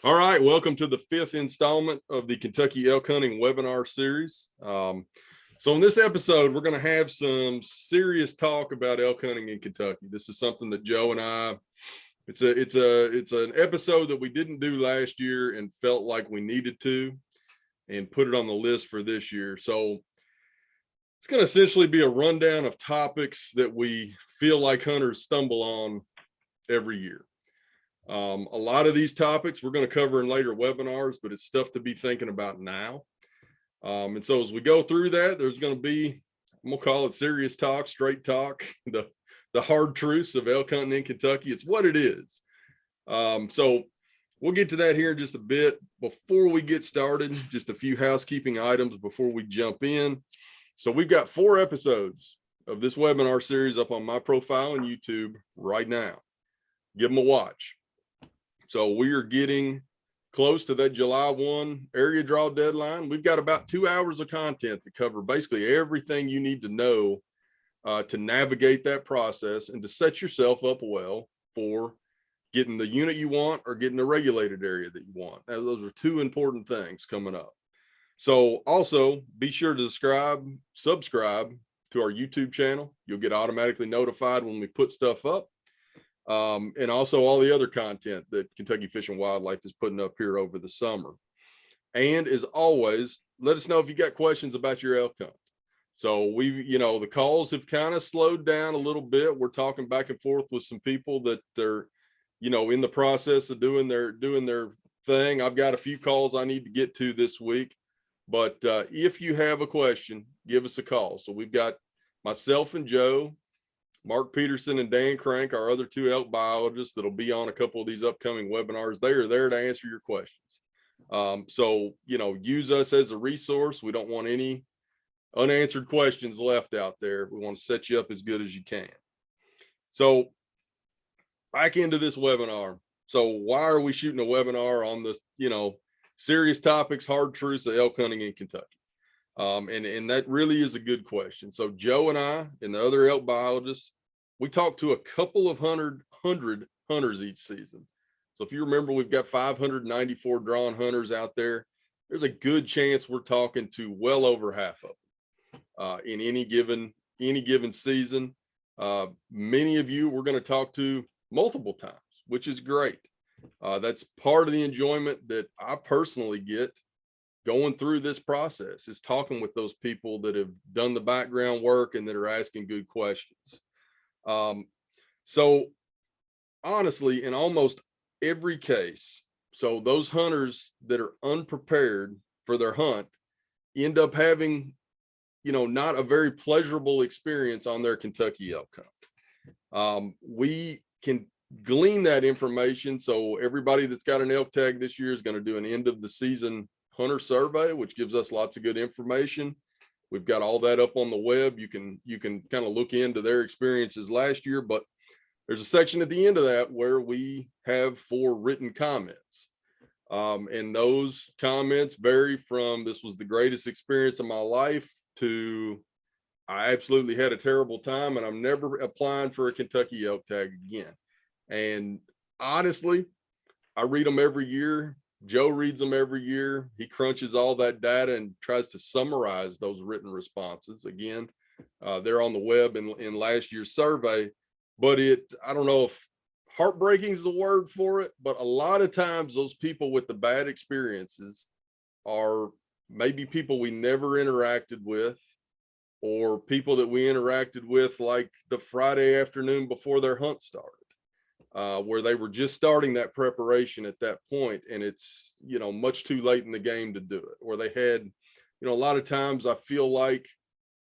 All right, welcome to the fifth installment of the Kentucky Elk Hunting webinar series. So in this episode, we're going to have some serious talk about elk hunting in Kentucky. This is something that Joe and I, it's an episode that we didn't do last year and felt like we needed to, and put it on the list for this year. So it's going to essentially be a rundown of topics that we feel like hunters stumble on every year. A lot of these topics we're going to cover in later webinars, but it's stuff to be thinking about now. And so as we go through that, there's going to be, I'm going to call it serious talk, straight talk, the hard truths of elk hunting in Kentucky. It's what it is. So we'll get to that here in just a bit. Before we get started, just a few housekeeping items before we jump in. So we've got 4 episodes of this webinar series up on my profile on YouTube right now. Give them a watch. So we are getting close to that July 1 area draw deadline. We've got about 2 hours of content to cover basically everything you need to know to navigate that process and to set yourself up well for getting the unit you want or getting the regulated area that you want. Now, those are 2 important things coming up. So also be sure to subscribe to our YouTube channel. You'll get automatically notified when we put stuff up. And also all the other content that Kentucky Fish and Wildlife is putting up here over the summer. And as always, let us know if you got questions about your elk hunt. So the calls have kind of slowed down a little bit. We're talking back and forth with some people that they're, in the process of doing their thing. I've got a few calls I need to get to this week, but if you have a question, give us a call. So we've got myself and Joe, Mark Peterson and Dan Crank, our other 2 elk biologists that'll be on a couple of these upcoming webinars. They are there to answer your questions. So, use us as a resource. We don't want any unanswered questions left out there. We want to set you up as good as you can. So back into this webinar. So why are we shooting a webinar on this, serious topics, hard truths of elk hunting in Kentucky? And that really is a good question. So Joe and I and the other elk biologists, we talk to a couple of hundred hunters each season. So if you remember, we've got 594 drawn hunters out there. There's a good chance we're talking to well over half of them in any given season. Many of you we're going to talk to multiple times, which is great. That's part of the enjoyment that I personally get going through this process, is talking with those people that have done the background work and that are asking good questions. So honestly, in almost every case, so those hunters that are unprepared for their hunt end up having, not a very pleasurable experience on their Kentucky elk hunt. We can glean that information. So everybody that's got an elk tag this year is going to do an end of the season hunter survey, which gives us lots of good information. We've got all that up on the web. You can kind of look into their experiences last year, but there's a section at the end of that where we have 4 written comments. And those comments vary from "this was the greatest experience of my life" to "I absolutely had a terrible time and I'm never applying for a Kentucky elk tag again." And honestly, I read them every year. Joe reads them every year. He crunches all that data and tries to summarize those written responses. Again, they're on the web in last year's survey, but I don't know if heartbreaking is the word for it, but a lot of times those people with the bad experiences are maybe people we never interacted with, or people that we interacted with like the Friday afternoon before their hunt started. Where they were just starting that preparation at that point, and it's, much too late in the game to do it. Or they had, a lot of times I feel like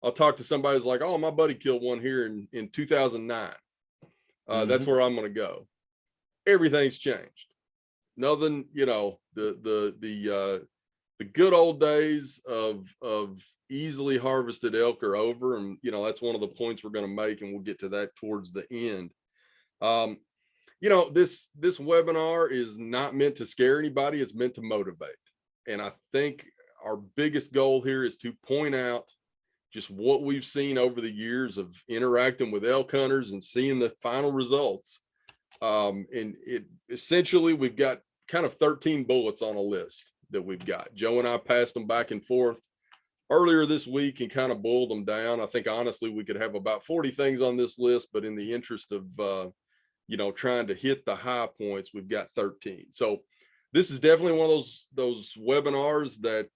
I'll talk to somebody who's like, "Oh, my buddy killed one here in 2009. That's where I'm going to go." Everything's changed. Nothing, the good old days of easily harvested elk are over. And, that's one of the points we're going to make, and we'll get to that towards the end. This webinar is not meant to scare anybody. It's meant to motivate. And I think our biggest goal here is to point out just what we've seen over the years of interacting with elk hunters and seeing the final results. And essentially we've got kind of 13 bullets on a list that we've got. Joe and I passed them back and forth earlier this week and kind of boiled them down. I think honestly we could have about 40 things on this list, but in the interest of trying to hit the high points, we've got 13. So this is definitely one of those webinars that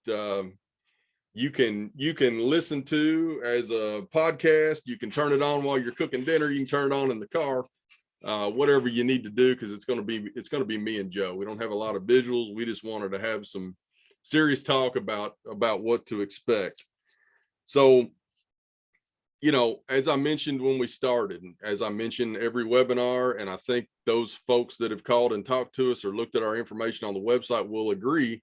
you can listen to as a podcast. You can turn it on while you're cooking dinner. You can turn it on in the car, whatever you need to do, because it's going to be me and Joe. We don't have a lot of visuals. We just wanted to have some serious talk about what to expect. So, as I mentioned when we started, as I mentioned every webinar, and I think those folks that have called and talked to us or looked at our information on the website will agree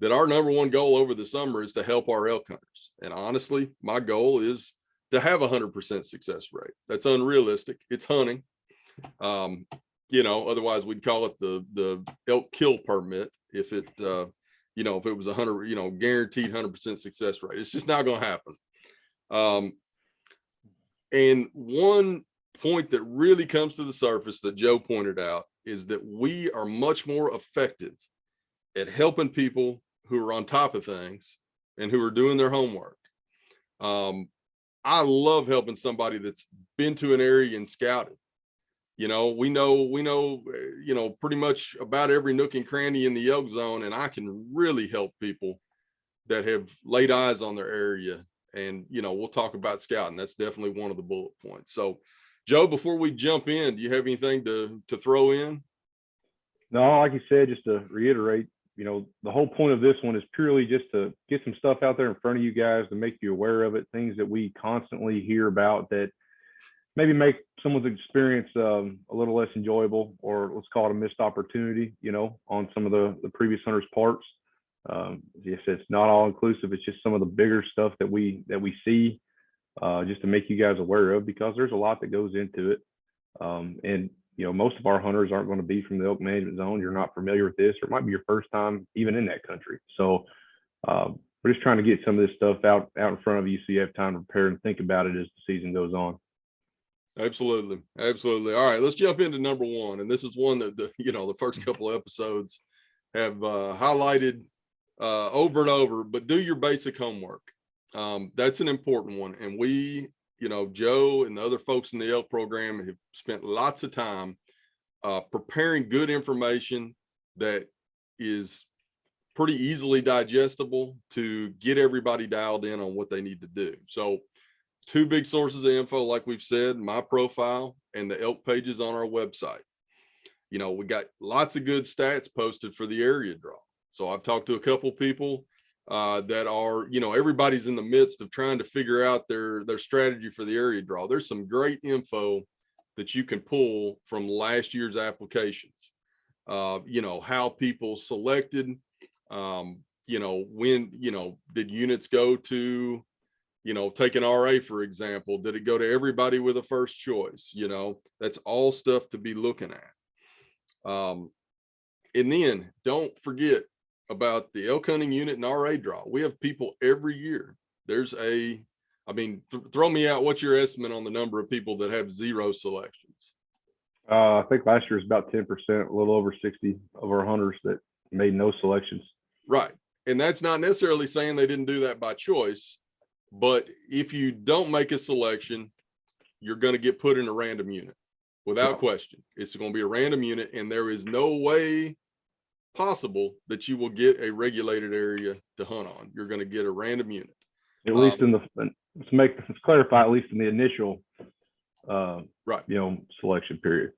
that our number one goal over the summer is to help our elk hunters. And honestly, my goal is to have 100% success rate. That's unrealistic. It's hunting. Otherwise we'd call it the elk kill permit if it if it was 100, guaranteed 100% success rate. It's just not going to happen. And one point that really comes to the surface that Joe pointed out is that we are much more effective at helping people who are on top of things and who are doing their homework. I love helping somebody that's been to an area and scouted. We know, pretty much about every nook and cranny in the elk zone, and I can really help people that have laid eyes on their area. And, we'll talk about scouting. That's definitely one of the bullet points. So, Joe, before we jump in, do you have anything to throw in? No, like you said, just to reiterate, the whole point of this one is purely just to get some stuff out there in front of you guys to make you aware of it, things that we constantly hear about that maybe make someone's experience a little less enjoyable, or let's call it a missed opportunity, on some of the previous hunters' parts. Yes, it's not all inclusive. It's just some of the bigger stuff that we see, just to make you guys aware of, because there's a lot that goes into it. And most of our hunters aren't going to be from the elk management zone. You're not familiar with this, or it might be your first time even in that country. So we're just trying to get some of this stuff out in front of you, so you have time to prepare and think about it as the season goes on. Absolutely. All right, let's jump into number one. And this is one that the first couple of episodes have highlighted over and over, but do your basic homework. That's an important one. And we, Joe and the other folks in the elk program have spent lots of time preparing good information that is pretty easily digestible to get everybody dialed in on what they need to do. So two big sources of info, like we've said, my profile and the elk pages on our website. We got lots of good stats posted for the area draw. So I've talked to a couple people that are, everybody's in the midst of trying to figure out their strategy for the area draw. There's some great info that you can pull from last year's applications. How people selected, when, did units go to, take an RA, for example, did it go to everybody with a first choice? That's all stuff to be looking at. And then don't forget about the elk hunting unit and RA draw. We have people every year. There's throw me out. What's your estimate on the number of people that have 0 selections? I think last year was about 10%, a little over 60 of our hunters that made no selections. Right. And that's not necessarily saying they didn't do that by choice, but if you don't make a selection, you're going to get put in a random unit without question. It's going to be a random unit, and there is no way possible that you will get a regulated area to hunt on. You're going to get a random unit. At least let's clarify, at least in the initial right, selection period.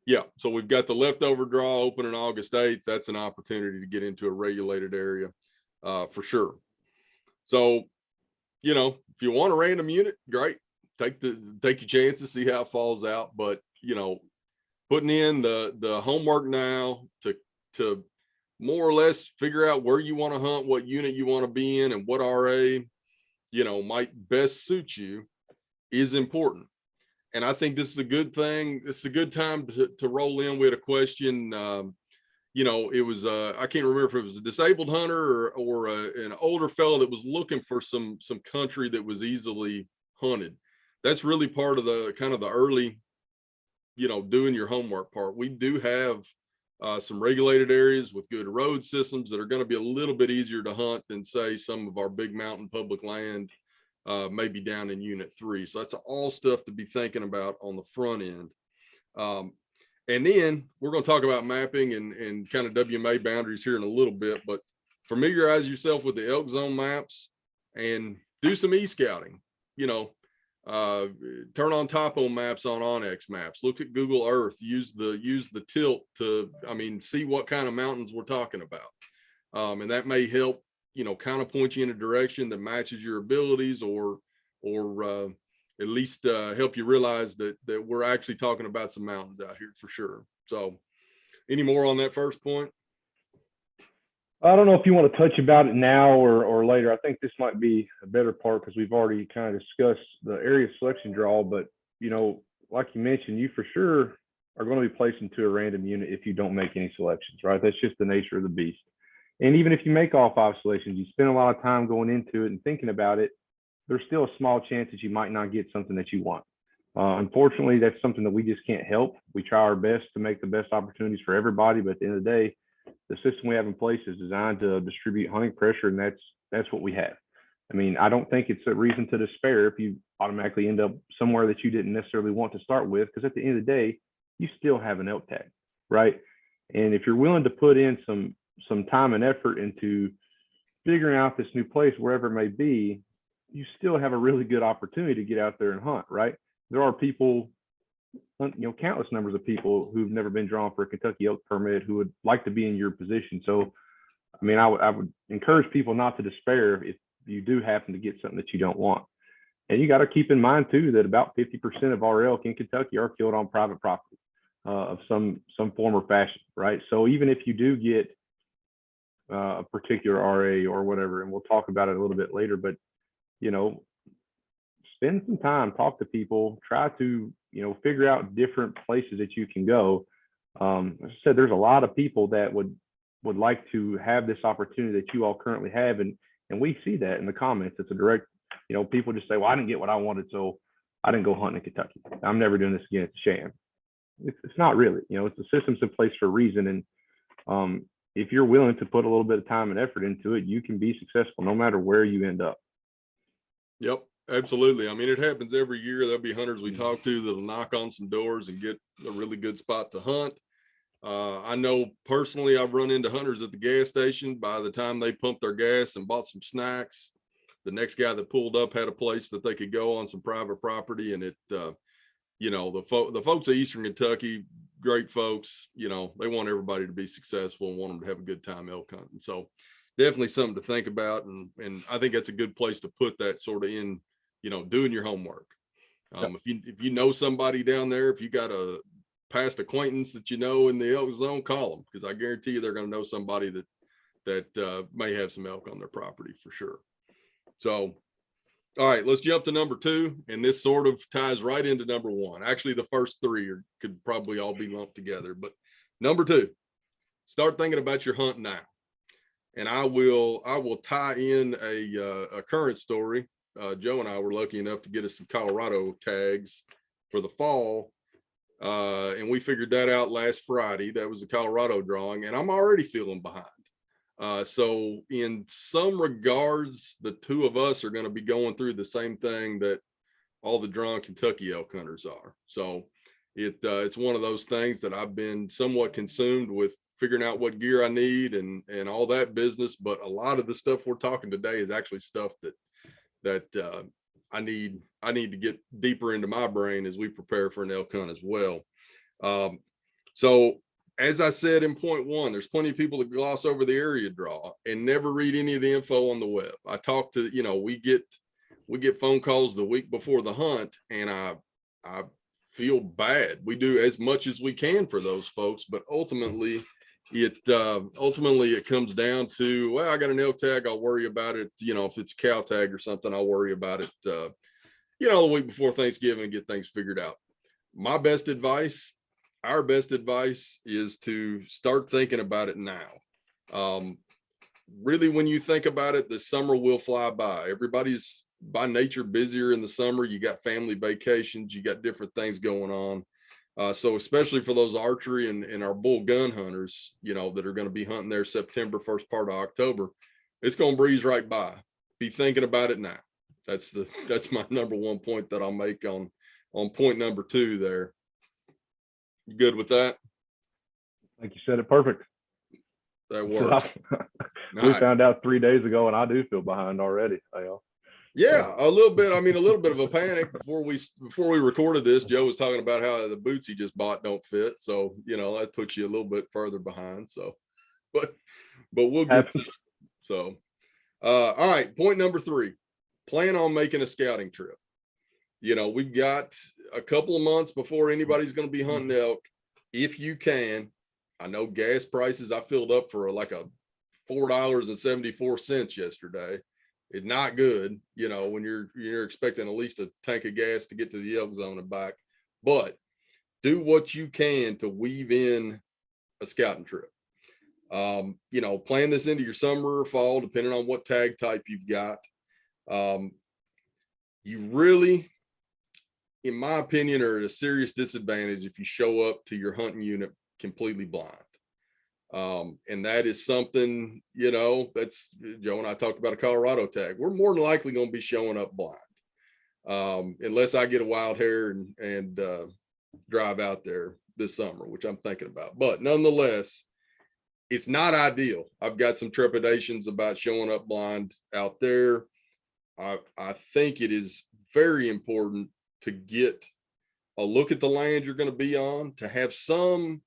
Yeah. So we've got the leftover draw opening August 8th. That's an opportunity to get into a regulated area for sure. So, if you want a random unit, great. Take your chances, see how it falls out. But, putting in the homework now to more or less figure out where you want to hunt, what unit you want to be in, and what RA, might best suit you is important. And I think this is a good thing. This is a good time to roll in. We had a question, it was, I can't remember if it was a disabled hunter or an older fellow that was looking for some country that was easily hunted. That's really part of the kind of the early, doing your homework part. We do have some regulated areas with good road systems that are going to be a little bit easier to hunt than, say, some of our big mountain public land, maybe down in Unit 3. So that's all stuff to be thinking about on the front end. And then we're going to talk about mapping and kind of WMA boundaries here in a little bit, but familiarize yourself with the elk zone maps and do some e-scouting. You know, turn on topo maps on Onyx maps, look at Google Earth, use the tilt to, see what kind of mountains we're talking about. And that may help, kind of point you in a direction that matches your abilities, or at least help you realize that we're actually talking about some mountains out here for sure. So any more on that first point? I don't know if you want to touch about it now or later. I think this might be a better part because we've already kind of discussed the area selection draw, but like you mentioned, you for sure are going to be placed into a random unit if you don't make any selections, right? That's just the nature of the beast. And even if you make all 5 selections, you spend a lot of time going into it and thinking about it, there's still a small chance that you might not get something that you want. Unfortunately, that's something that we just can't help. We try our best to make the best opportunities for everybody, but at the end of the day, the system we have in place is designed to distribute hunting pressure, and that's what we have. I don't think it's a reason to despair if you automatically end up somewhere that you didn't necessarily want to start with, because at the end of the day, you still have an elk tag, right? And if you're willing to put in some time and effort into figuring out this new place, wherever it may be, you still have a really good opportunity to get out there and hunt, right? There are people, countless numbers of people who've never been drawn for a Kentucky elk permit who would like to be in your position. So, I would encourage people not to despair if you do happen to get something that you don't want. And you got to keep in mind too that about 50% of our elk in Kentucky are killed on private property of some form or fashion, right? So even if you do get a particular RA or whatever, and we'll talk about it a little bit later, but spend some time, talk to people, try to figure out different places that you can go. As I said, there's a lot of people that would like to have this opportunity that you all currently have, and we see that in the comments. It's a direct, people just say, well, I didn't get what I wanted, so I didn't go hunting in Kentucky. I'm never doing this again. It's a sham. It's not really. It's the system's in place for a reason, and if you're willing to put a little bit of time and effort into it, you can be successful no matter where you end up. Yep, absolutely. It happens every year. There'll be hunters we talk to that'll knock on some doors and get a really good spot to hunt. I know personally, I've run into hunters at the gas station. By the time they pumped their gas and bought some snacks, the next guy that pulled up had a place that they could go on some private property. And it, the folks at Eastern Kentucky, great folks, they want everybody to be successful and want them to have a good time elk hunting. So definitely something to think about. And I think that's a good place to put that sort of in, doing your homework. If you know somebody down there, if you got a past acquaintance that in the elk zone, call them, because I guarantee you they're going to know somebody that may have some elk on their property for sure. So, all right, let's jump to number 2, and this sort of ties right into number 1. Actually, the first 3 could probably all be lumped together, but number 2, start thinking about your hunt now. And I will tie in a current story. Joe and I were lucky enough to get us some Colorado tags for the fall. And we figured that out last Friday. That was the Colorado drawing, and I'm already feeling behind. So in some regards, the 2 of us are going to be going through the same thing that all the drawn Kentucky elk hunters are. So it's one of those things that I've been somewhat consumed with figuring out what gear I need and all that business. But a lot of the stuff we're talking today is actually stuff that I need to get deeper into my brain as we prepare for an elk hunt as well. So as I said in point 1, there's plenty of people that gloss over the area draw and never read any of the info on the web. I talk to, we get phone calls the week before the hunt, and I feel bad. We do as much as we can for those folks, but ultimately it comes down to, well, I got an elk tag, I'll worry about it. If it's a cow tag or something, I'll worry about it, the week before Thanksgiving and get things figured out. Our best advice is to start thinking about it now. Really, when you think about it, the summer will fly by. Everybody's by nature busier in the summer. You got family vacations, you got different things going So especially for those archery and our bull gun hunters, you know, that are going to be hunting there September, first part of October, it's going to breeze right by. Be thinking about it now. That's my number one point that I'll make on point number 2 there. You good with that? I think you said it perfect. That works. We found out 3 days ago, and I do feel behind already. Yeah, a little bit. I mean, a little bit of a panic before we recorded this. Joe was talking about how the boots he just bought don't fit, so you know that puts you a little bit further behind. So, but we'll get to it. So, all right. Point number 3: plan on making a scouting trip. You know, we've got a couple of months before anybody's going to be hunting elk. If you can, I know gas prices. I filled up for like a $4.74 yesterday. It's not good, you know, when you're expecting at least a tank of gas to get to the elk zone and back. But do what you can to weave in a scouting trip. You know, plan this into your summer or fall, depending on what tag type you've got. You really, in my opinion, are at a serious disadvantage if you show up to your hunting unit completely blind. And that is something, you know, that's Joe and I talked about a Colorado tag. We're more than likely going to be showing up blind, unless I get a wild hair and drive out there this summer, which I'm thinking about. But nonetheless, it's not ideal. I've got some trepidations about showing up blind out there. I think it is very important to get a look at the land you're going to be on, to have some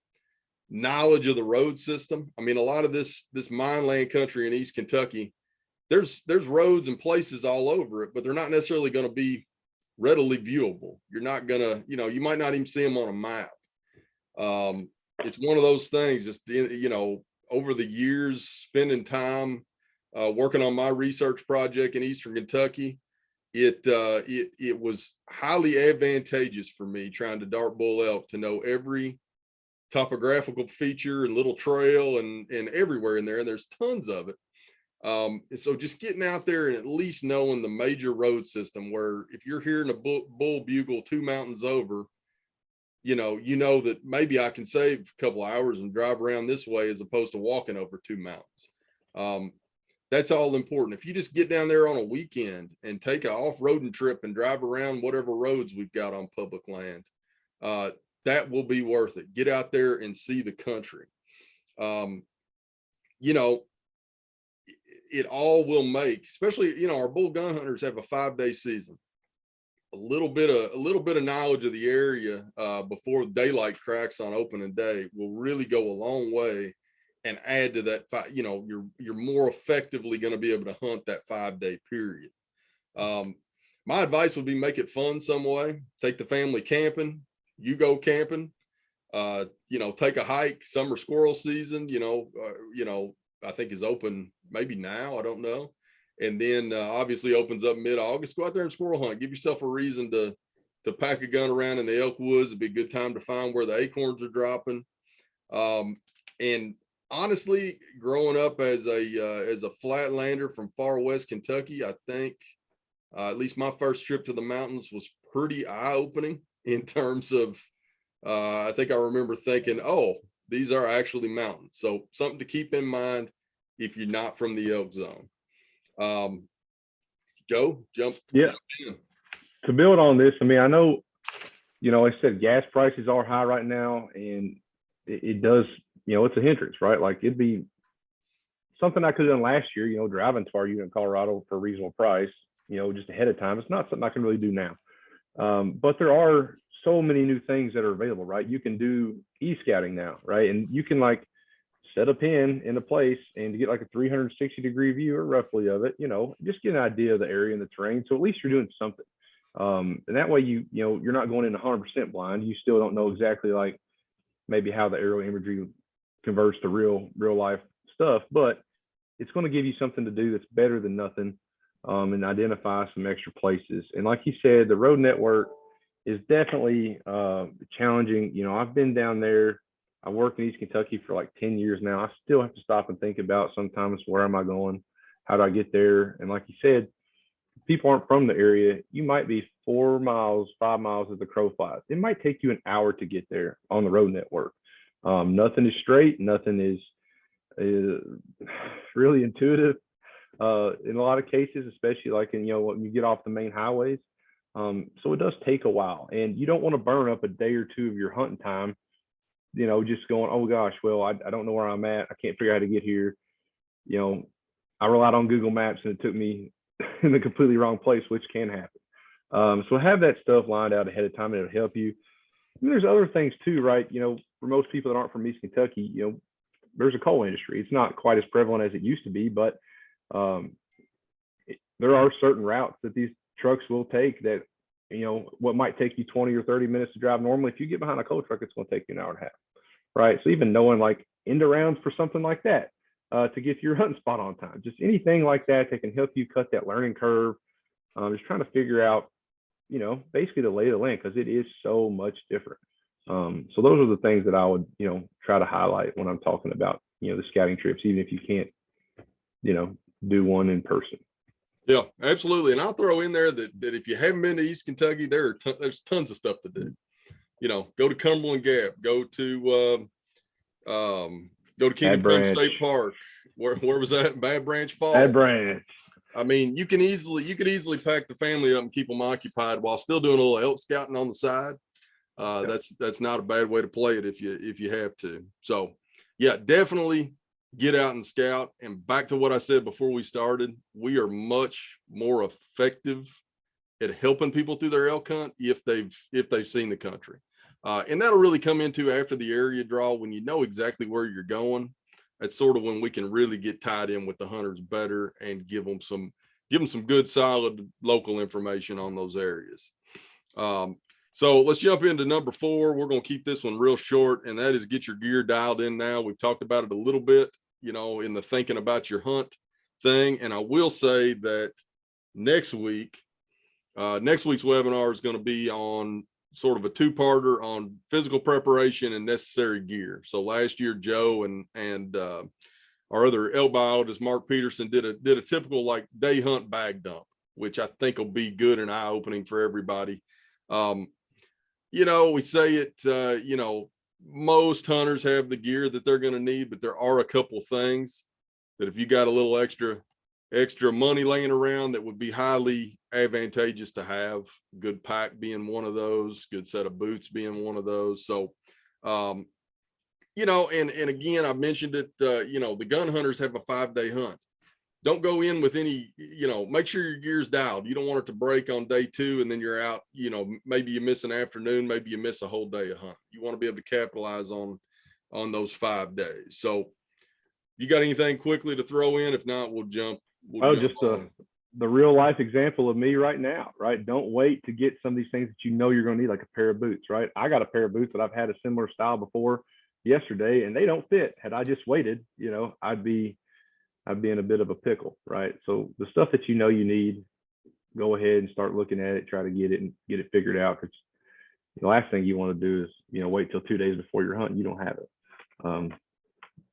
knowledge of the road system. I mean, a lot of this mine land country in East Kentucky, there's roads and places all over it, but they're not necessarily going to be readily viewable. You're not going to, you know, you might not even see them on a map. It's one of those things, just, you know, over the years, spending time working on my research project in Eastern Kentucky, it was highly advantageous for me trying to dart bull elk to know every topographical feature and little trail and everywhere in there, and there's tons of it. And so just getting out there and at least knowing the major road system, where if you're hearing a bull bugle 2 mountains over, you know that maybe I can save a couple hours and drive around this way as opposed to walking over 2 mountains. That's all important. If you just get down there on a weekend and take an off-roading trip and drive around whatever roads we've got on public land, that will be worth it. Get out there and see the country. You know, it all will make, especially, you know, our bull gun hunters have a 5-day season. A little bit of knowledge of the area before daylight cracks on opening day will really go a long way and add to that. You know, you're more effectively going to be able to hunt that 5-day period. My advice would be make it fun some way. Take the family camping. You go camping. You know, take a hike. Summer squirrel season, you know, I think is open maybe now. I don't know. And then obviously opens up mid-August. Go out there and squirrel hunt. Give yourself a reason to pack a gun around in the elk woods. It'd be a good time to find where the acorns are dropping. And honestly, growing up as a flatlander from far west Kentucky, I think at least my first trip to the mountains was pretty eye-opening in terms of I think I remember thinking, oh, these are actually mountains. So something to keep in mind if you're not from the elk zone. Joe, jump in. To build on this, I mean, I know, you know, like I said, gas prices are high right now, and it does, you know, it's a hindrance, right? Like it'd be something I could have done last year, you know, driving to our unit in Colorado for a reasonable price, you know, just ahead of time. It's not something I can really do now. But there are so many new things that are available, right? You can do e-scouting now, right? And you can like set a pin in a place and to get like a 360-degree view or roughly of it, you know, just get an idea of the area and the terrain. So at least you're doing something. And that way you know, you're not going in 100% blind. You still don't know exactly like maybe how the aerial imagery converts to real life stuff, but it's going to give you something to do that's better than nothing, and identify some extra places. And like you said, the road network is definitely challenging. You know, I've been down there. I worked in East Kentucky for like 10 years now. I still have to stop and think about sometimes, where am I going? How do I get there? And like you said, people aren't from the area, you might be 4 miles, 5 miles as the crow flies. It might take you an hour to get there on the road network. Nothing is straight. Nothing is really intuitive in a lot of cases, especially like in, when you get off the main highways. So it does take a while, and you don't want to burn up a day or two of your hunting time, just going, oh gosh, well, I don't know where I'm at. I can't figure out how to get here. I relied on Google Maps and it took me in the completely wrong place, which can happen. So have that stuff lined out ahead of time, and it'll help you. And there's other things too, right? For most people that aren't from East Kentucky, there's a coal industry. It's not quite as prevalent as it used to be, but there are certain routes that these trucks will take that, what might take you 20 or 30 minutes to drive normally, if you get behind a coal truck, it's going to take you an hour and a half, right? So even knowing like end arounds for something like that to get to your hunting spot on time, just anything like that that can help you cut that learning curve. Just trying to figure out, basically the lay of the land, because it is so much different. So those are the things that I would, try to highlight when I'm talking about, the scouting trips, even if you can't, do one in person. Yeah, absolutely. And I'll throw in there that if you haven't been to East Kentucky, there's tons of stuff to do. Go to Cumberland Gap, go to Kingdom Come State Park. Where was that? Bad Branch Falls. Bad Branch. I mean, you could easily pack the family up and keep them occupied while still doing a little elk scouting on the side. That's not a bad way to play it if you have to. So yeah, definitely get out and scout. And back to what I said before we started, we are much more effective at helping people through their elk hunt if they've seen the country. And that'll really come into after the area draw, when you know exactly where you're going. That's sort of when we can really get tied in with the hunters better and give them some good, solid local information on those areas. So let's jump into number 4. We're going to keep this one real short, and that is get your gear dialed in now. We've talked about it a little bit, in the thinking about your hunt thing. And I will say that next week's webinar is going to be on sort of a 2-parter on physical preparation and necessary gear. So last year, Joe and our other elk biologist, Mark Peterson, did a typical like day hunt bag dump, which I think will be good and eye-opening for everybody. We say it, most hunters have the gear that they're going to need, but there are a couple things that if you got a little extra money laying around, that would be highly advantageous to have. Good pack being one of those, good set of boots being one of those. So, and again, I mentioned it, the gun hunters have a 5-day hunt. Don't go in with any, make sure your gear's dialed. You don't want it to break on day 2 and then you're out, maybe you miss an afternoon, maybe you miss a whole day of hunt. You want to be able to capitalize on those 5 days. So you got anything quickly to throw in? If not, we'll jump. Just the real life example of me right now, right? Don't wait to get some of these things that you're going to need, like a pair of boots, right? I got a pair of boots that I've had a similar style before yesterday, and they don't fit. Had I just waited, I'd be in a bit of a pickle, right? So the stuff that you need, go ahead and start looking at it, try to get it figured out. Because the last thing you want to do is, wait till 2 days before your hunt, you don't have it.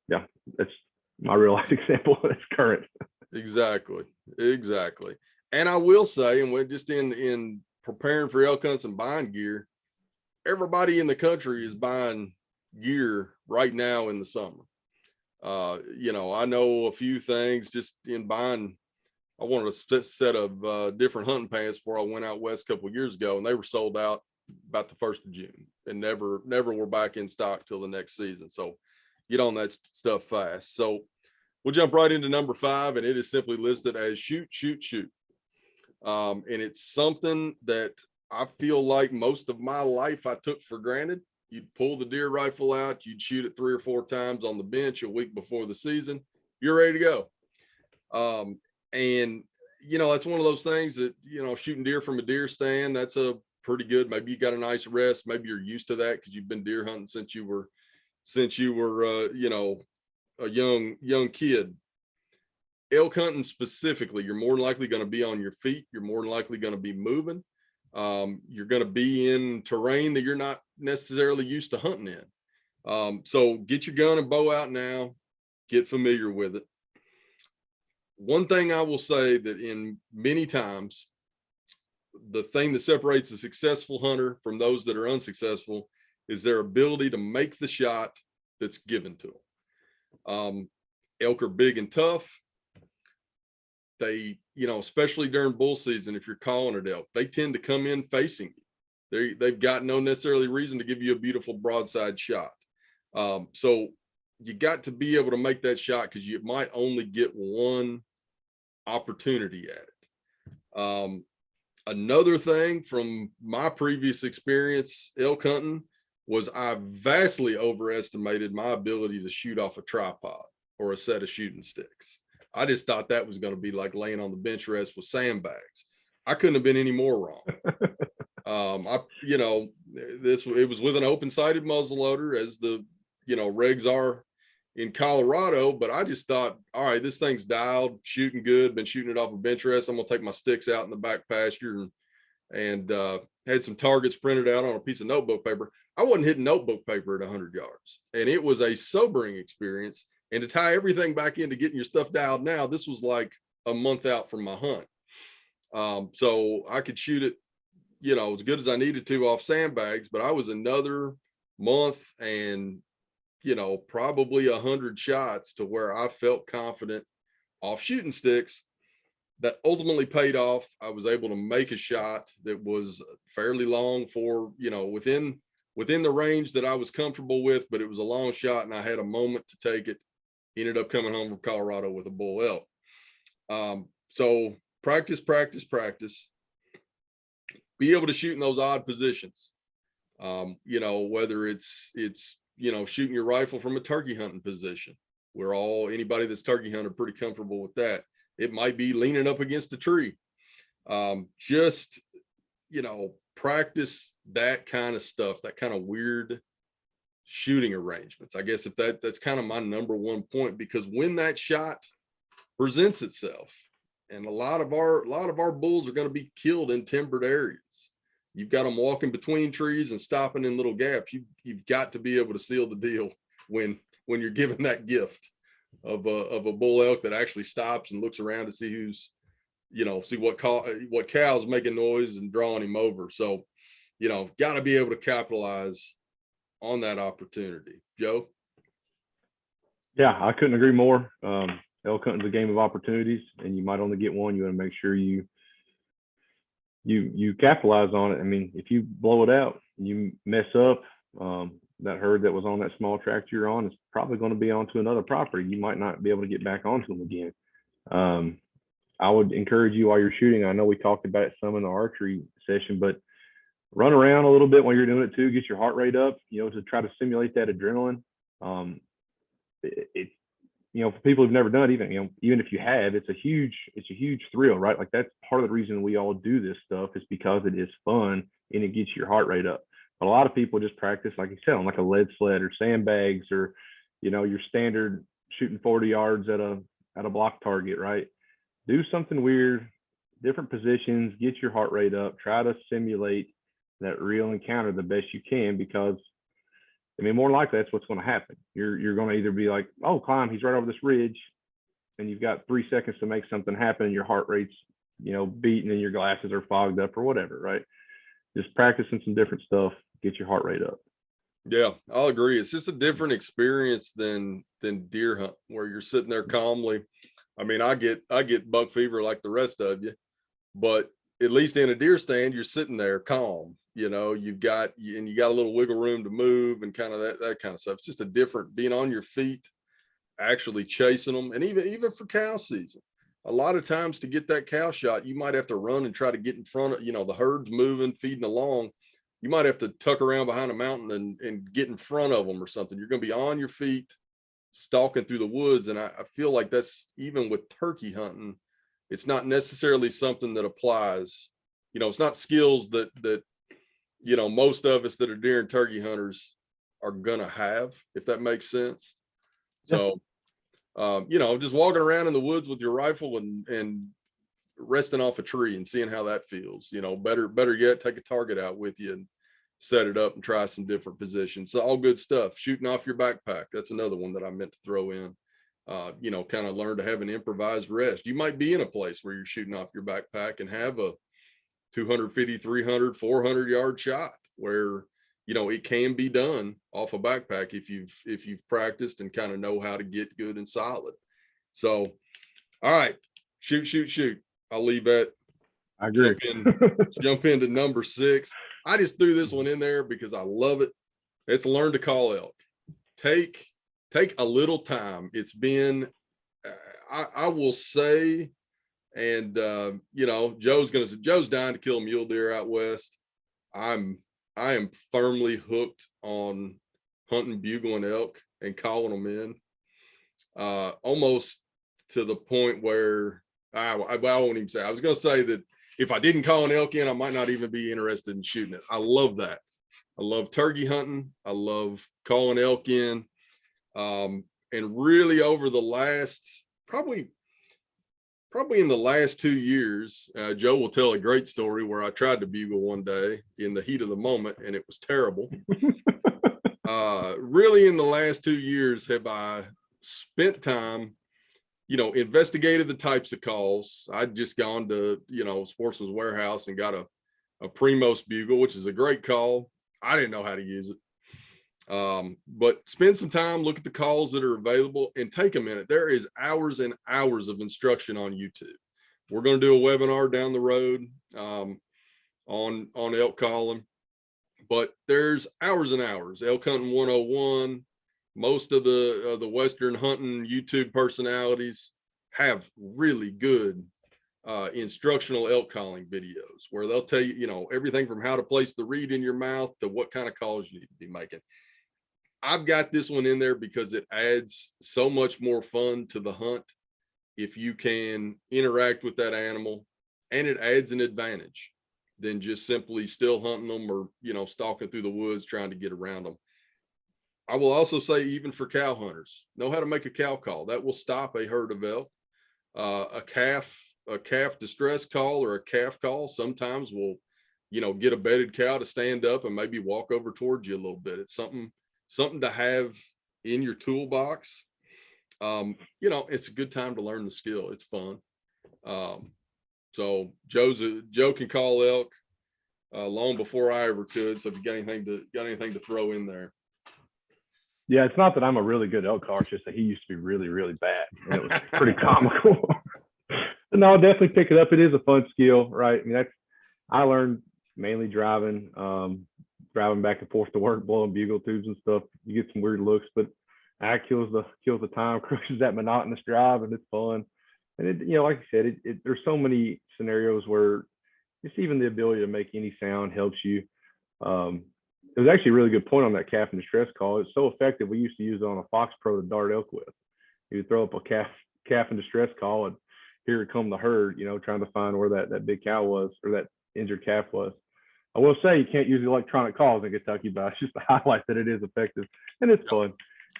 Yeah, that's my real life example. That's current. Exactly. And I will say, and we're just in preparing for elk hunts and buying gear, everybody in the country is buying gear right now in the summer. I know a few things just in buying. I wanted a set of different hunting pants before I went out west a couple of years ago, and they were sold out about the 1st of June and never were back in stock till the next season. So get on that stuff fast. So we'll jump right into number 5, and it is simply listed as shoot. And it's something that I feel like most of my life I took for granted. You'd pull the deer rifle out, you'd shoot it 3 or 4 times on the bench a week before the season, you're ready to go. And that's one of those things that, shooting deer from a deer stand, that's a pretty good, maybe you got a nice rest, maybe you're used to that because you've been deer hunting since you were a young kid. Elk hunting specifically, you're more than likely going to be on your feet, you're more than likely going to be moving. You're going to be in terrain that you're not necessarily used to hunting in. So get your gun and bow out now, get familiar with it. one thing I will say that in many times, the thing that separates a successful hunter from those that are unsuccessful is their ability to make the shot that's given to them. Elk are big and tough. They, especially during bull season, if you're calling it elk, they tend to come in facing you. They've got no necessarily reason to give you a beautiful broadside shot. So you got to be able to make that shot because you might only get one opportunity at it. Another thing from my previous experience elk hunting was I vastly overestimated my ability to shoot off a tripod or a set of shooting sticks. I just thought that was going to be like laying on the bench rest with sandbags. I couldn't have been any more wrong. It was with an open-sighted muzzleloader, as the regs are in Colorado, but I just thought, all right, this thing's dialed, shooting good, been shooting it off a bench rest. I'm gonna take my sticks out in the back pasture and had some targets printed out on a piece of notebook paper. I wasn't hitting notebook paper at 100 yards, and it was a sobering experience. And to tie everything back into getting your stuff dialed now, this was like a month out from my hunt. So I could shoot it, as good as I needed to off sandbags, but I was another month and, probably 100 shots to where I felt confident off shooting sticks. That ultimately paid off. I was able to make a shot that was fairly long for, within the range that I was comfortable with, but it was a long shot and I had a moment to take it. Ended up coming home from Colorado with a bull elk. So practice. Be able to shoot in those odd positions. Whether it's shooting your rifle from a turkey hunting position, where anybody that's turkey hunted pretty comfortable with that. It might be leaning up against a tree. Practice that kind of stuff, that kind of weird shooting arrangements. I guess if that's kind of my number one point, because when that shot presents itself, and a lot of our bulls are going to be killed in timbered areas. You've got them walking between trees and stopping in little gaps. You've got to be able to seal the deal when you're given that gift of a bull elk that actually stops and looks around to see who's, see what cow's making noise and drawing him over. So, got to be able to capitalize on that opportunity. Joe? Yeah, I couldn't agree more. Elk hunting is a game of opportunities, and you might only get one. You want to make sure you capitalize on it. I mean, if you blow it out, you mess up, that herd that was on that small tract you're on is probably going to be onto another property. You might not be able to get back onto them again. I would encourage you while you're shooting. I know we talked about it some in the archery session, but run around a little bit while you're doing it too. Get your heart rate up, to try to simulate that adrenaline. For people who've never done it, even if you have, it's a huge thrill, right? Like that's part of the reason we all do this stuff, is because it is fun and it gets your heart rate up. But a lot of people just practice, like you said, on like a lead sled or sandbags, or your standard shooting 40 yards at a block target, right? Do something weird, different positions, get your heart rate up, try to simulate that real encounter the best you can, because more likely that's what's going to happen. You're going to either be like, oh, climb, he's right over this ridge, and you've got 3 seconds to make something happen, and your heart rate's beating and your glasses are fogged up or whatever, right? Just practicing some different stuff, get your heart rate up. Yeah, I'll agree. It's just a different experience than deer hunt, where you're sitting there calmly. I get buck fever like the rest of you, but at least in a deer stand, you're sitting there calm. You've got a little wiggle room to move and kind of that kind of stuff. It's just a different being on your feet, actually chasing them. And even for cow season, a lot of times to get that cow shot, you might have to run and try to get in front of, the herd's moving, feeding along. You might have to tuck around behind a mountain and get in front of them or something. You're going to be on your feet, stalking through the woods. And I feel like that's, even with turkey hunting, it's not necessarily something that applies. It's not skills that most of us that are deer and turkey hunters are gonna have, if that makes sense. Yeah. So, just walking around in the woods with your rifle and resting off a tree and seeing how that feels. Better yet, take a target out with you and set it up and try some different positions. So all good stuff. Shooting off your backpack, that's another one that I meant to throw in. you know, kind of learn to have an improvised rest. You might be in a place where you're shooting off your backpack and have a 250, 300, 400 yard shot where, you know, it can be done off a backpack if you've practiced and kind of know how to get good and solid. So, all right, shoot. I'll leave that. I agree. Jump into number 6. I just threw this one in there because I love it. It's learn to call elk. Take a little time. It's been, I will say, and you know, Joe's dying to kill a mule deer out west. I am firmly hooked on hunting bugling elk and calling them in, almost to the point where I won't even say. I was going to say that if I didn't call an elk in, I might not even be interested in shooting it. I love that. I love turkey hunting. I love calling elk in. And really over the last, probably in the last 2 years, Joe will tell a great story where I tried to bugle one day in the heat of the moment and it was terrible. Really in the last 2 years have I spent time, you know, investigated the types of calls. I'd just gone to, you know, Sportsman's Warehouse and got a Primos bugle, which is a great call. I didn't know how to use it. But spend some time, look at the calls that are available and take a minute. There is hours and hours of instruction on YouTube. We're going to do a webinar down the road on elk calling, but there's hours and hours. Elk hunting 101. Most of the Western hunting YouTube personalities have really good instructional elk calling videos where they'll tell you, you know, everything from how to place the reed in your mouth to what kind of calls you need to be making. I've got this one in there because it adds so much more fun to the hunt if you can interact with that animal, and it adds an advantage than just simply still hunting them or, you know, stalking through the woods trying to get around them. I will also say, even for cow hunters, know how to make a cow call. That will stop a herd of elk. A calf distress call or a calf call sometimes will, you know, get a bedded cow to stand up and maybe walk over towards you a little bit. It's something to have in your toolbox. You know, it's a good time to learn the skill. It's fun. So Joe can call elk long before I ever could. So if you got anything to throw in there. Yeah, it's not that I'm a really good elk caller, it's just that he used to be really, really bad. And it was pretty comical. No, I'll definitely pick it up. It is a fun skill, right? I mean, I learned mainly driving back and forth to work, blowing bugle tubes and stuff. You get some weird looks, but that kills the time, crushes that monotonous drive, and it's fun. And it, you know, like I said, there's so many scenarios where just even the ability to make any sound helps you. It was actually a really good point on that calf and distress call. It's so effective. We used to use it on a Fox Pro to dart elk with. You would throw up a calf and distress call, and here would come the herd, you know, trying to find where that big cow was or that injured calf was. I will say you can't use electronic calls in Kentucky, but it's just to highlight that it is effective and it's fun.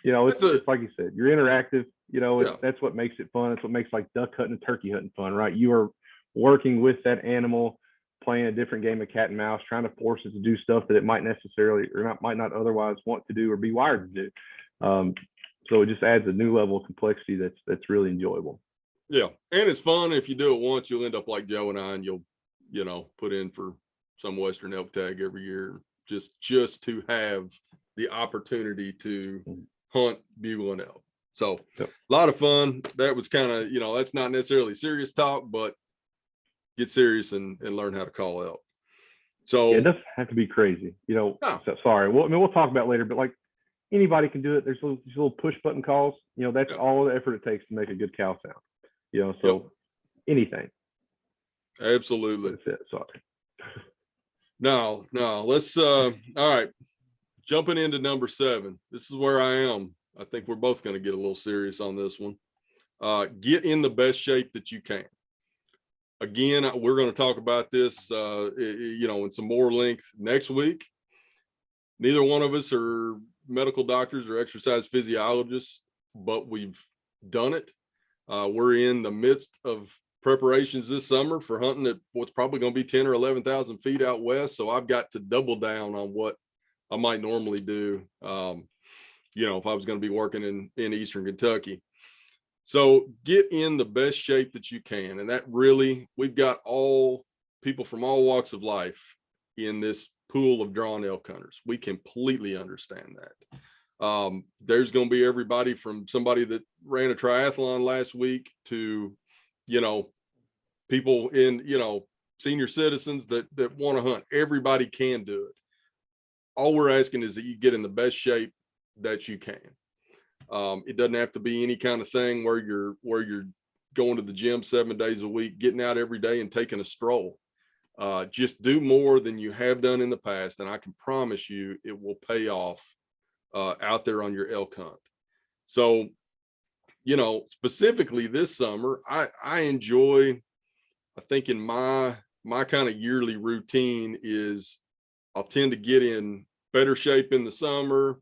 You know, it's like you said, you're interactive. You know, that's what makes it fun. It's what makes like duck hunting and turkey hunting fun, right? You are working with that animal, playing a different game of cat and mouse, trying to force it to do stuff that it might necessarily or might not otherwise want to do or be wired to do. So it just adds a new level of complexity that's really enjoyable. Yeah, and it's fun. If you do it once, you'll end up like Joe and I, and you'll, you know, put in for some Western elk tag every year just to have the opportunity to hunt bugle and elk. So a lot of fun. That was kind of, you know, that's not necessarily serious talk, but get serious and learn how to call elk. So it doesn't have to be crazy, you know. No. So, sorry. Well, I mean, we'll talk about it later, but like anybody can do it. There's little push button calls. You know, that's all the effort it takes to make a good cow sound. You know, so anything. Absolutely. That's it. Sorry. No, let's all right. Jumping into number 7. This is where I am. I think we're both going to get a little serious on this one. Get in the best shape that you can. Again, we're going to talk about this, you know, in some more length next week. Neither one of us are medical doctors or exercise physiologists, but we've done it. We're in the midst of preparations this summer for hunting at what's probably going to be 10 or 11,000 feet out west. So I've got to double down on what I might normally do, you know, if I was going to be working in Eastern Kentucky. So get in the best shape that you can. And that really, we've got all people from all walks of life in this pool of drawn elk hunters. We completely understand that. There's going to be everybody from somebody that ran a triathlon last week to, you know, people in, you know, senior citizens that want to hunt. Everybody can do it. All we're asking is that you get in the best shape that you can. It doesn't have to be any kind of thing where you're going to the gym 7 days a week, getting out every day and taking a stroll. Just do more than you have done in the past, and I can promise you it will pay off out there on your elk hunt. So, you know, specifically this summer, I enjoy, I think in my kind of yearly routine is I'll tend to get in better shape in the summer,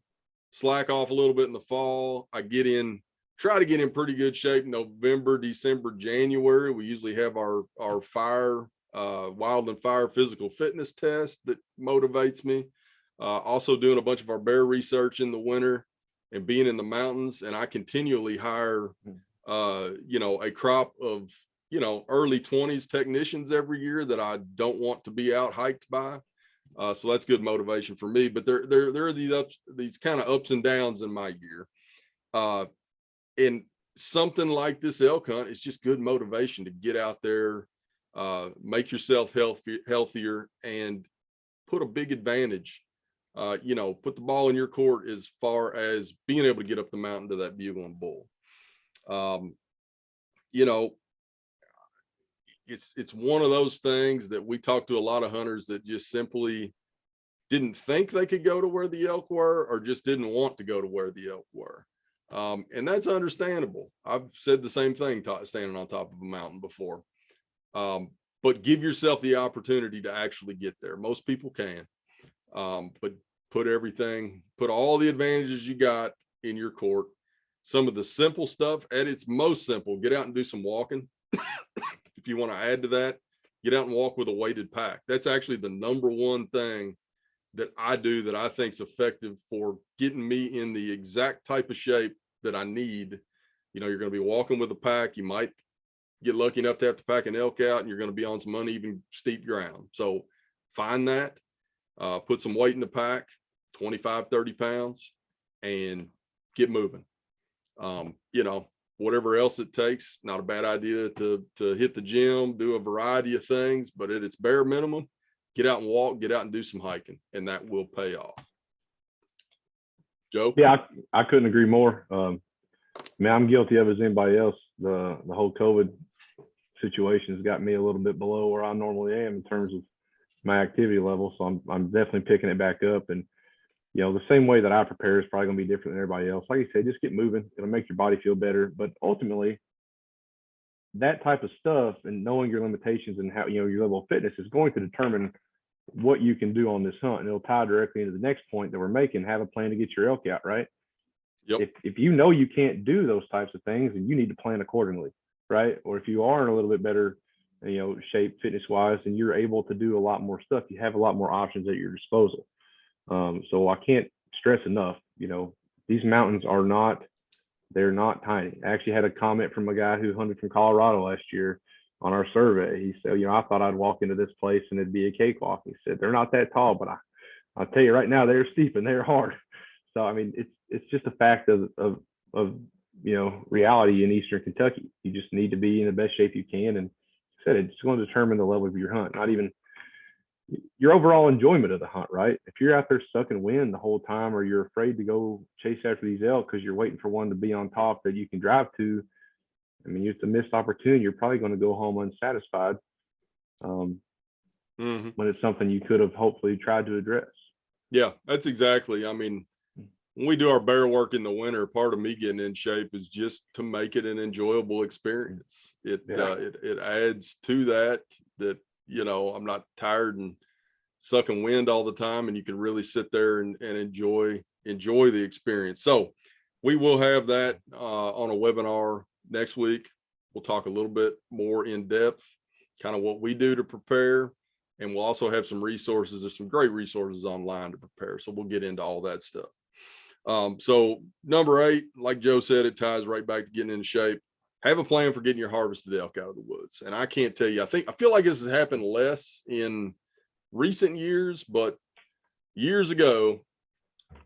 slack off a little bit in the fall. I try to get in pretty good shape November, December, January. We usually have our fire, wildland fire physical fitness test that motivates me. Also doing a bunch of our bear research in the winter and being in the mountains. And I continually hire, you know, a crop of, you know, early 20s technicians every year that I don't want to be out hiked by. So that's good motivation for me, but there are these kind of ups and downs in my year. And something like this elk hunt is just good motivation to get out there, make yourself healthier and put a big advantage, you know, put the ball in your court as far as being able to get up the mountain to that bugling bull. You know, it's one of those things that we talk to a lot of hunters that just simply didn't think they could go to where the elk were, or just didn't want to go to where the elk were. And that's understandable. I've said the same thing standing on top of a mountain before. But give yourself the opportunity to actually get there. Most people can, but put all the advantages you got in your court. Some of the simple stuff at its most simple, get out and do some walking. If you want to add to that, get out and walk with a weighted pack. That's actually the number one thing that I do that I think is effective for getting me in the exact type of shape that I need. You know, you're going to be walking with a pack. You might get lucky enough to have to pack an elk out, and you're going to be on some uneven, steep ground. So find that, put some weight in the pack, 25, 30 pounds, and get moving. You know, whatever else it takes, not a bad idea to hit the gym, do a variety of things, but at its bare minimum, get out and walk, get out and do some hiking, and that will pay off. Joe? Yeah, I couldn't agree more. Man, I'm guilty of as anybody else. The whole COVID situation has got me a little bit below where I normally am in terms of my activity level. So I'm definitely picking it back up. And, you know, the same way that I prepare is probably going to be different than everybody else. Like you said, just get moving. It'll make your body feel better. But ultimately, that type of stuff and knowing your limitations and how, you know, your level of fitness is going to determine what you can do on this hunt. And it'll tie directly into the next point that we're making, have a plan to get your elk out, right? Yep. If you know you can't do those types of things, and you need to plan accordingly, right? Or if you are in a little bit better, you know, shape fitness wise, and you're able to do a lot more stuff, you have a lot more options at your disposal. So I can't stress enough, you know, these mountains are not, they're not tiny. I actually had a comment from a guy who hunted from Colorado last year on our survey. He said, you know, I thought I'd walk into this place and it'd be a cakewalk. He said, they're not that tall, but I'll tell you right now, they're steep and they're hard. So, I mean, it's just a fact of, you know, reality in Eastern Kentucky. You just need to be in the best shape you can. And I said, it's going to determine the level of your hunt, not even your overall enjoyment of the hunt, right? If you're out there sucking wind the whole time, or you're afraid to go chase after these elk because you're waiting for one to be on top that you can drive to, I mean, it's a missed opportunity. You're probably going to go home unsatisfied when it's something you could have hopefully tried to address. Yeah, that's exactly. I mean, when we do our bear work in the winter, part of me getting in shape is just to make it an enjoyable experience. It adds to that, you know, I'm not tired and sucking wind all the time, and you can really sit there and enjoy the experience. So we will have that on a webinar next week. We'll talk a little bit more in depth, kind of what we do to prepare. And we'll also have some resources. There's some great resources online to prepare. So we'll get into all that stuff. So number 8, like Joe said, it ties right back to getting in shape. have a plan for getting your harvested elk out of the woods. And I can't tell you, I feel like this has happened less in recent years, but years ago,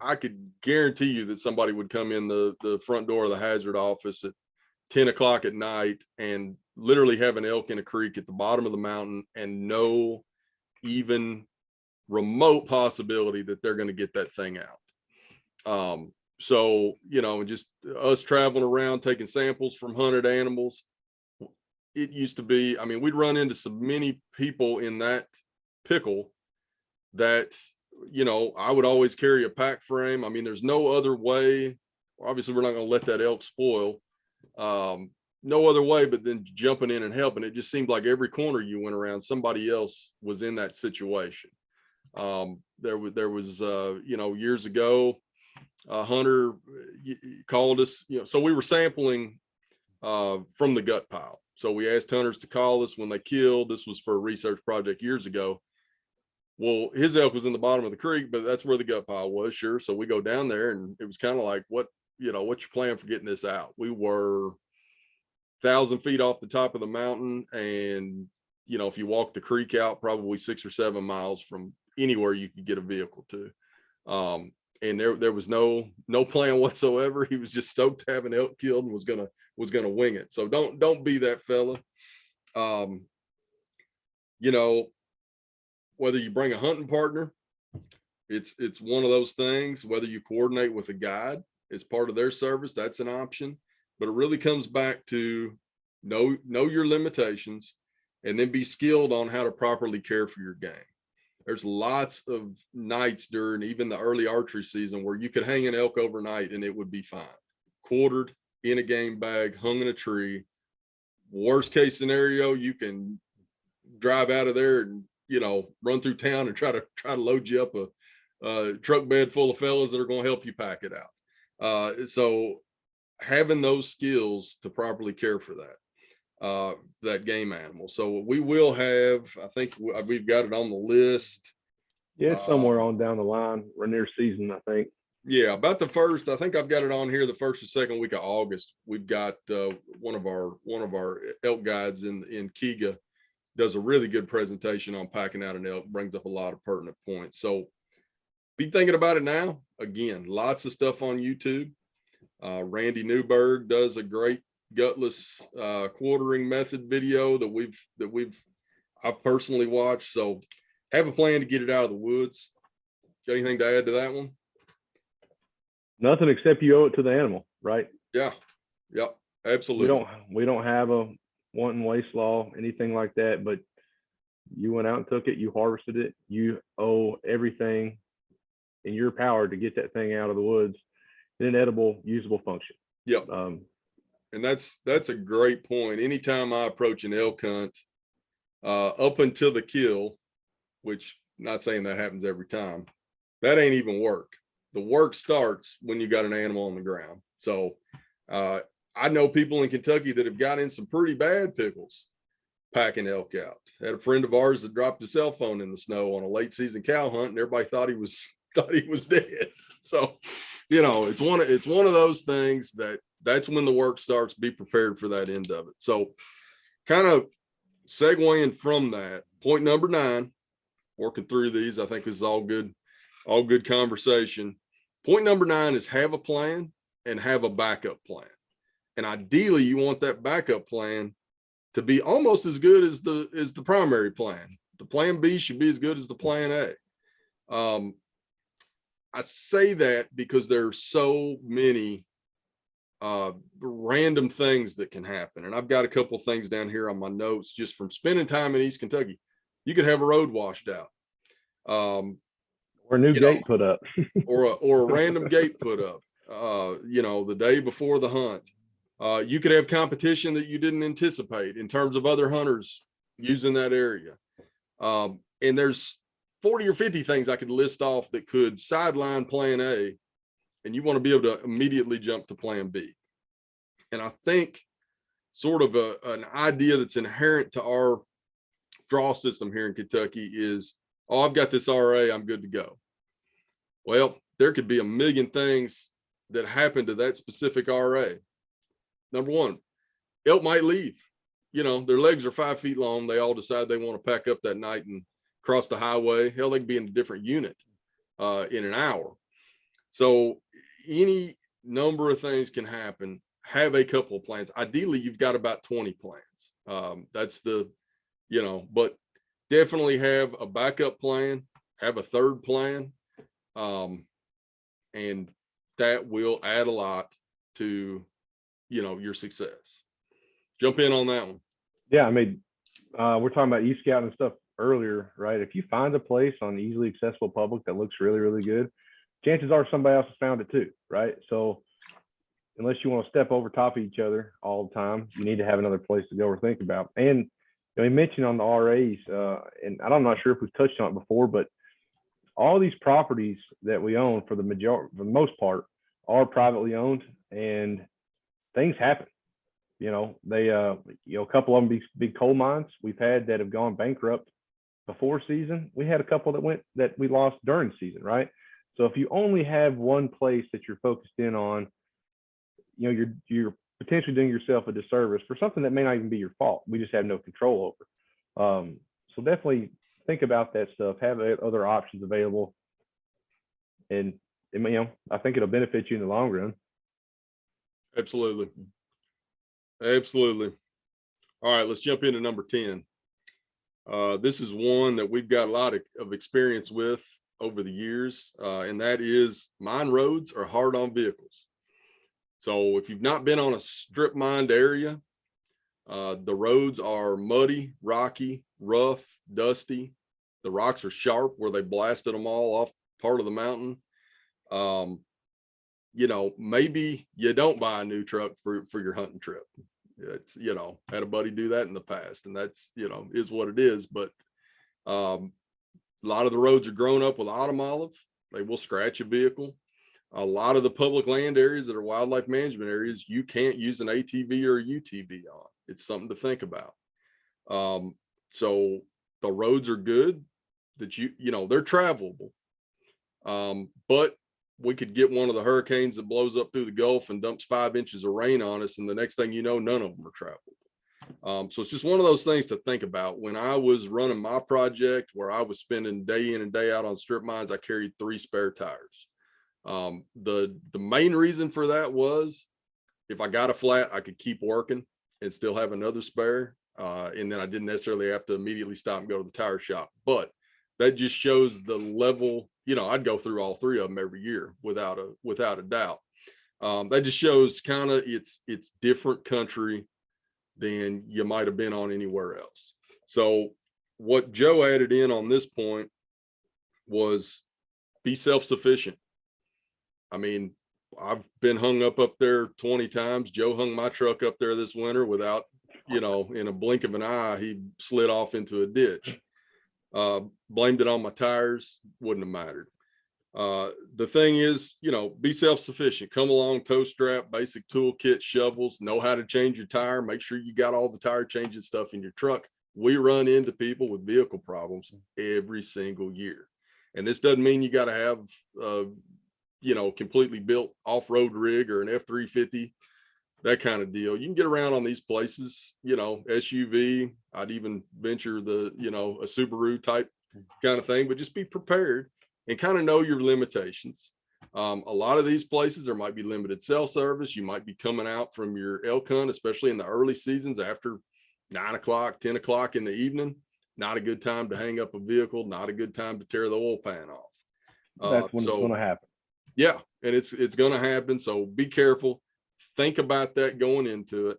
I could guarantee you that somebody would come in the front door of the hazard office at 10 o'clock at night and literally have an elk in a creek at the bottom of the mountain and no even remote possibility that they're going to get that thing out. So, just us traveling around, taking samples from hunted animals. It used to be, I mean, we'd run into so many people in that pickle that, I would always carry a pack frame. I mean, there's no other way. Obviously, we're not going to let that elk spoil. No other way but then jumping in and helping. It just seemed like every corner you went around, somebody else was in that situation. There was years ago, a hunter called us, so we were sampling from the gut pile. So we asked hunters to call us when they killed. This was for a research project years ago. Well, his elk was in the bottom of the creek, but that's where the gut pile was. Sure. So we go down there and it was kind of like, what's your plan for getting this out? We were 1,000 feet off the top of the mountain. And, if you walk the creek out, probably 6 or 7 miles from anywhere you could get a vehicle to. And there was no plan whatsoever. He was just stoked to have an elk killed and was gonna wing it. So don't be that fella. Whether you bring a hunting partner, it's one of those things. Whether you coordinate with a guide as part of their service, that's an option. But it really comes back to know your limitations and then be skilled on how to properly care for your game. There's lots of nights during even the early archery season where you could hang an elk overnight and it would be fine. Quartered in a game bag, hung in a tree. Worst case scenario, you can drive out of there and, run through town and try to load you up a truck bed full of fellas that are going to help you pack it out. So having those skills to properly care for that game animal. So we will have, I think we've got it on the list. Yeah, somewhere on down the line. We're near season, I think. Yeah, about the first, I think I've got it on here, the first or second week of August. We've got one of our elk guides in Kega does a really good presentation on packing out an elk, brings up a lot of pertinent points. So be thinking about it now. Again, lots of stuff on YouTube. Randy Newberg does a great gutless quartering method video that I've personally watched. So have a plan to get it out of the woods. Got anything to add to that one? Nothing except you owe it to the animal, right? Yeah. Yep. Absolutely. We don't have a wanton waste law, anything like that, but you went out and took it, you harvested it, you owe everything in your power to get that thing out of the woods in an edible, usable function. Yep. And that's a great point. Anytime I approach an elk hunt, up until the kill, which not saying that happens every time, that ain't even work. The work starts when you got an animal on the ground. So I know people in Kentucky that have got in some pretty bad pickles packing elk out. Had a friend of ours that dropped his cell phone in the snow on a late season cow hunt, and everybody thought he was dead. So, it's one of those things that's when the work starts. Be prepared for that end of it. So, kind of segueing from that, point number 9, working through these, I think this is all good conversation. Point number 9 is have a plan and have a backup plan. And ideally, you want that backup plan to be almost as good as the primary plan. The plan B should be as good as the plan A. I say that because there's so many random things that can happen. And I've got a couple of things down here on my notes just from spending time in East Kentucky. You could have a road washed out. Or a new gate put up. or a random gate put up, the day before the hunt. You could have competition that you didn't anticipate in terms of other hunters using that area. And there's 40 or 50 things I could list off that could sideline plan A, and you want to be able to immediately jump to plan B. And I think sort of an idea that's inherent to our draw system here in Kentucky is, oh, I've got this RA, I'm good to go. Well, there could be a million things that happen to that specific RA. Number one, elk might leave. You know, their legs are 5 feet long. They all decide they want to pack up that night and cross the highway. Hell, they can be in a different unit in an hour. So any number of things can happen. Have a couple of plans. Ideally, you've got about 20 plans. That's the, you know, but definitely have a backup plan, have a third plan. And that will add a lot to, you know, your success. Jump in on that one. Yeah, I mean, we're talking about e-scout and stuff earlier, right? If you find a place on easily accessible public that looks really, really good, chances are somebody else has found it too, right? So unless you want to step over top of each other all the time, you need to have another place to go or think about. And you know, you mentioned on the RAs, and I'm not sure if we've touched on it before, but all these properties that we own for the most part are privately owned, and things happen. You know, they, you know, a couple of them big coal mines we've had that have gone bankrupt before season. We had a couple that we lost during season, right? So if you only have one place that you're focused in on, you know, you're potentially doing yourself a disservice for something that may not even be your fault. We just have no control over. So definitely think about that stuff. Have other options available, and you know, I think it'll benefit you in the long run. Absolutely. Absolutely. All right, let's jump into number 10. This is one that we've got a lot of experience with over the years, and that is mine roads are hard on vehicles. So if you've not been on a strip mined area, the roads are muddy, rocky, rough, dusty. The rocks are sharp where they blasted them all off part of the mountain. You know, maybe you don't buy a new truck for your hunting trip. It's, you know, had a buddy do that in the past, and that's, you know, is what it is. But a lot of the roads are grown up with autumn olive. They will scratch a vehicle. A lot of the public land areas that are wildlife management areas, you can't use an ATV or a UTV on. It's something to think about. So the roads are good that you know, they're travelable. But we could get one of the hurricanes that blows up through the Gulf and dumps 5 inches of rain on us, and the next thing you know, none of them are travelable. So it's just one of those things to think about. When I was running my project where I was spending day in and day out on strip mines, I carried 3 spare tires. The main reason for that was if I got a flat, I could keep working and still have another spare. And then I didn't necessarily have to immediately stop and go to the tire shop. But that just shows the level, you know, I'd go through all 3 of them every year without a doubt. That just shows kind of it's different country than you might have been on anywhere else. So what Joe added in on this point was be self-sufficient. I mean, I've been hung up there 20 times. Joe hung my truck up there this winter without, you know, in a blink of an eye, he slid off into a ditch. Blamed it on my tires, wouldn't have mattered. The thing is, you know, be self-sufficient. Come along, tow strap, basic toolkit, shovels, know how to change your tire. Make sure you got all the tire changing stuff in your truck. We run into people with vehicle problems every single year. And this doesn't mean you got to have, you know, completely built off-road rig or an F-350, that kind of deal. You can get around on these places, you know, SUV. I'd even venture the, you know, a Subaru type kind of thing, but just be prepared and kind of know your limitations. A lot of these places, there might be limited cell service. You might be coming out from your elk hunt, especially in the early seasons after 9 o'clock, 10 o'clock in the evening. Not a good time to hang up a vehicle, not a good time to tear the oil pan off. That's when it's going to happen. Yeah, and it's going to happen. So be careful. Think about that going into it,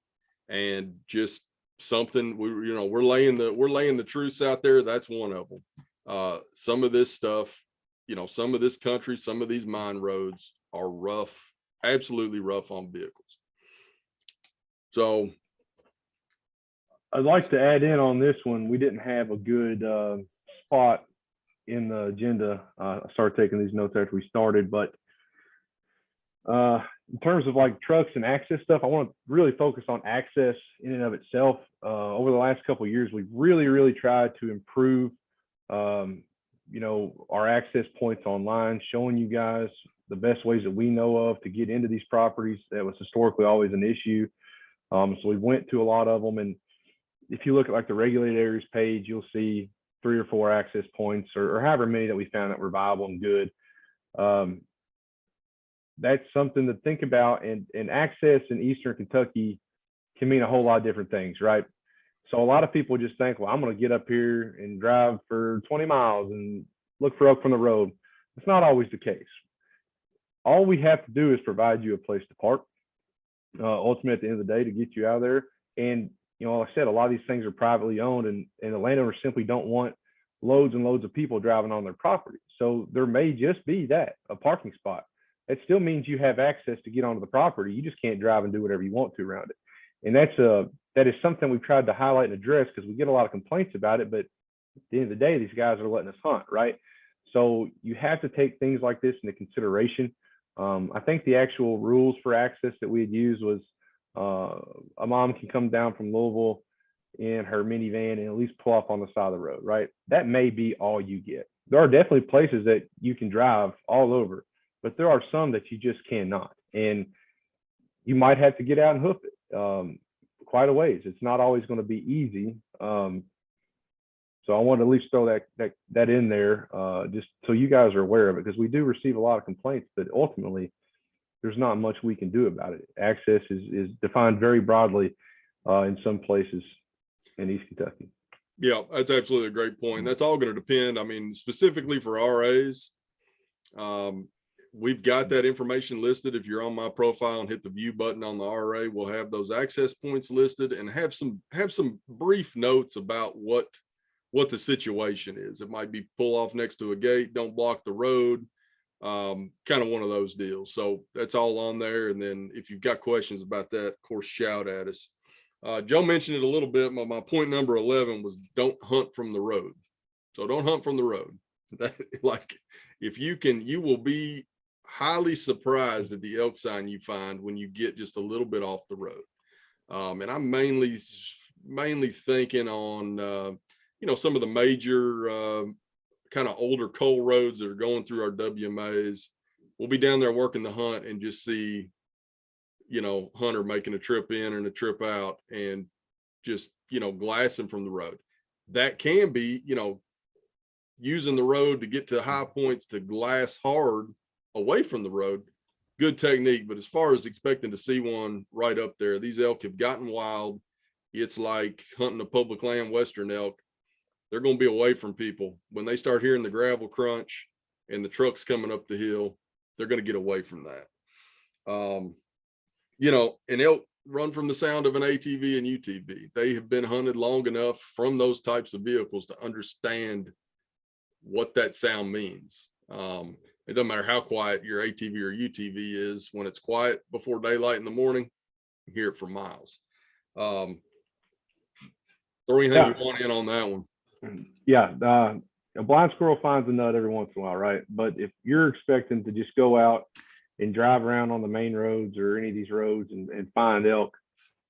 and just something we're laying the truths out there. That's one of them. Some of this stuff, you know, some of this country, some of these mine roads are rough, absolutely rough on vehicles. So I'd like to add in on this one. We didn't have a good spot in the agenda. I started taking these notes after we started, but in terms of like trucks and access stuff, I want to really focus on access in and of itself. Over the last couple of years, we've really tried to improve, you know, our access points online, showing you guys the best ways that we know of to get into these properties. That was historically always an issue. So we went to a lot of them, and if you look at like the regulated areas page, you'll see 3 or 4 access points, or however many that we found that were viable and good. That's something to think about, and access in Eastern Kentucky can mean a whole lot of different things, right? So a lot of people just think, well, I'm going to get up here and drive for 20 miles and look for elk from the road. It's not always the case. All we have to do is provide you a place to park, ultimately at the end of the day, to get you out of there. And, you know, like I said, a lot of these things are privately owned, and the landowners simply don't want loads and loads of people driving on their property. So there may just be a parking spot. It still means you have access to get onto the property. You just can't drive and do whatever you want to around it. And that is something we've tried to highlight and address, because we get a lot of complaints about it, but at the end of the day, these guys are letting us hunt, right? So you have to take things like this into consideration. I think the actual rules for access that we had used was a mom can come down from Louisville in her minivan and at least pull off on the side of the road, right? That may be all you get. There are definitely places that you can drive all over, but there are some that you just cannot. And you might have to get out and hoof it quite a ways. It's not always going to be easy. So I wanted to at least throw that in there, just so you guys are aware of it, because we do receive a lot of complaints, but ultimately there's not much we can do about it. Access is defined very broadly in some places in East Kentucky. Yeah, that's absolutely a great point. That's all going to depend. I mean, specifically for RAs, we've got that information listed. If you're on my profile and hit the view button on the RA, we'll have those access points listed and have some brief notes about what the situation is. It might be pull off next to a gate, don't block the road, kind of one of those deals. So that's all on there. And then if you've got questions about that, of course, shout at us. Joe mentioned it a little bit. My point number 11 was don't hunt from the road. So don't hunt from the road. Like, if you can, you will be highly surprised at the elk sign you find when you get just a little bit off the road. And I'm mainly thinking on, some of the major kind of older coal roads that are going through our WMAs. We'll be down there working the hunt and just see, hunter making a trip in and a trip out and just, glassing from the road. That can be, using the road to get to high points to glass hard away from the road. Good technique. But as far as expecting to see one right up there, these elk have gotten wild. It's like hunting a public land Western elk. They're going to be away from people. When they start hearing the gravel crunch and the trucks coming up the hill, they're going to get away from that. And elk run from the sound of an ATV and UTV. They have been hunted long enough from those types of vehicles to understand what that sound means. It doesn't matter how quiet your ATV or UTV is. When it's quiet before daylight in the morning, you hear it for miles. Throw anything you want in on that one. Yeah, a blind squirrel finds a nut every once in a while, right? But if you're expecting to just go out and drive around on the main roads or any of these roads and find elk,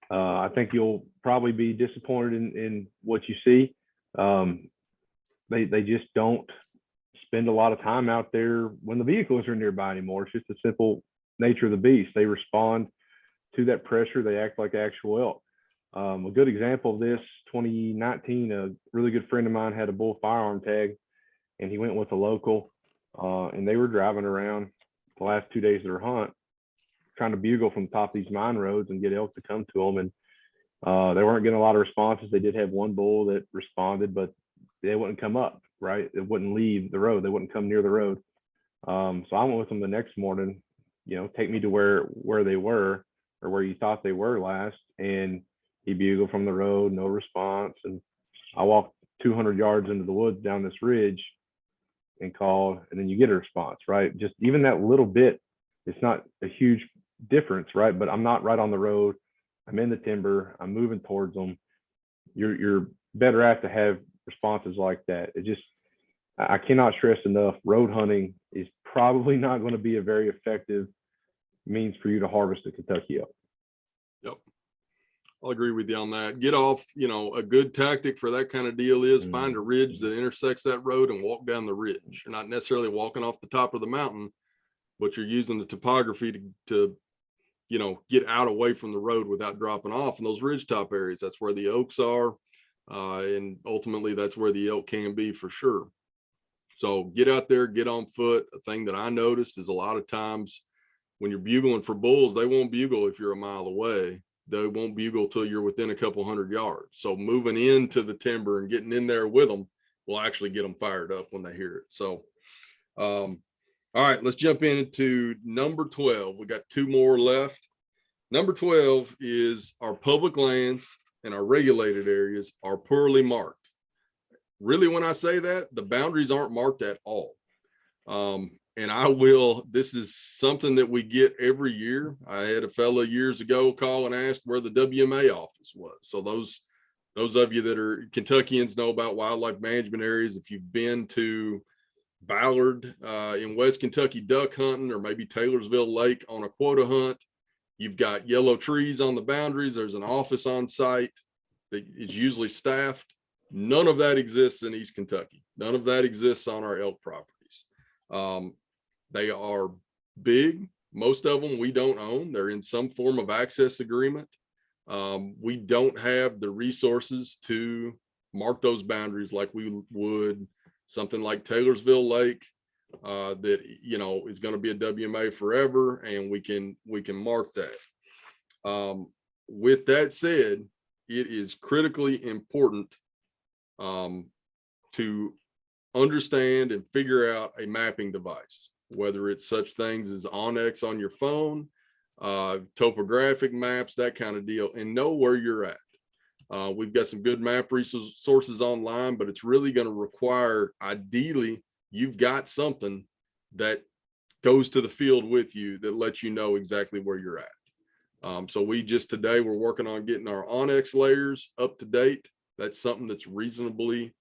I think you'll probably be disappointed in what you see. They just don't spend a lot of time out there when the vehicles are nearby anymore. It's just the simple nature of the beast. They respond to that pressure. They act like actual elk. A good example of this, 2019, a really good friend of mine had a bull firearm tag, and he went with a local, and they were driving around the last 2 days of their hunt, trying to bugle from the top of these mine roads and get elk to come to them. And they weren't getting a lot of responses. They did have one bull that responded, but they wouldn't come up, right? It wouldn't leave the road. They wouldn't come near the road. So I went with them the next morning, take me to where they were, or where you thought they were last. And he bugled from the road, no response. And I walked 200 yards into the woods down this ridge and called, and then you get a response, right? Just even that little bit, it's not a huge difference, right? But I'm not right on the road. I'm in the timber. I'm moving towards them. You're better at to have responses like that. I cannot stress enough, road hunting is probably not going to be a very effective means for you to harvest a Kentucky elk. Yep. I'll agree with you on that. Get off, a good tactic for that kind of deal is find a ridge that intersects that road and walk down the ridge. You're not necessarily walking off the top of the mountain, but you're using the topography to get out away from the road without dropping off. In those ridgetop areas, that's where the oaks are. And ultimately that's where the elk can be for sure. So get out there, get on foot. A thing that I noticed is a lot of times when you're bugling for bulls, they won't bugle if you're a mile away. They won't bugle till you're within a couple 100 yards. So moving into the timber and getting in there with them will actually get them fired up when they hear it. So, all right, let's jump into number 12. We got 2 more left. Number 12 is our public lands and our regulated areas are poorly marked. Really, when I say that, the boundaries aren't marked at all. And this is something that we get every year. I had a fellow years ago call and ask where the WMA office was. So those of you that are Kentuckians know about wildlife management areas. If you've been to Ballard in West Kentucky duck hunting, or maybe Taylorsville Lake on a quota hunt, you've got yellow trees on the boundaries. There's an office on site that is usually staffed. None of that exists in East Kentucky. None of that exists on our elk properties. They are big. Most of them we don't own. They're in some form of access agreement. We don't have the resources to mark those boundaries like we would something like Taylorsville Lake, that is going to be a WMA forever, and we can mark that. With that said, it is critically important to understand and figure out a mapping device, whether it's such things as Onyx on your phone, topographic maps, that kind of deal, and know where you're at. We've got some good map resources online, but it's really going to require, ideally, you've got something that goes to the field with you that lets you know exactly where you're at. So today we're working on getting our Onyx layers up to date. That's something that's reasonably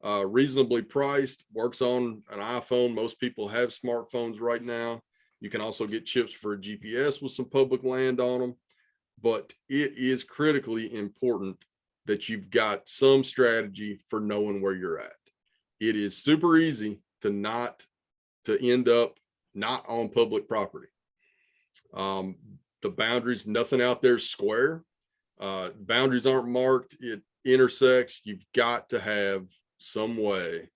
priced, works on an iPhone. Most people have smartphones right now. You can also get chips for a GPS with some public land on them, but it is critically important that you've got some strategy for knowing where you're at. It is super easy to end up not on public property. The boundaries, nothing out there is square. Boundaries aren't marked. It intersects. You've got to have some way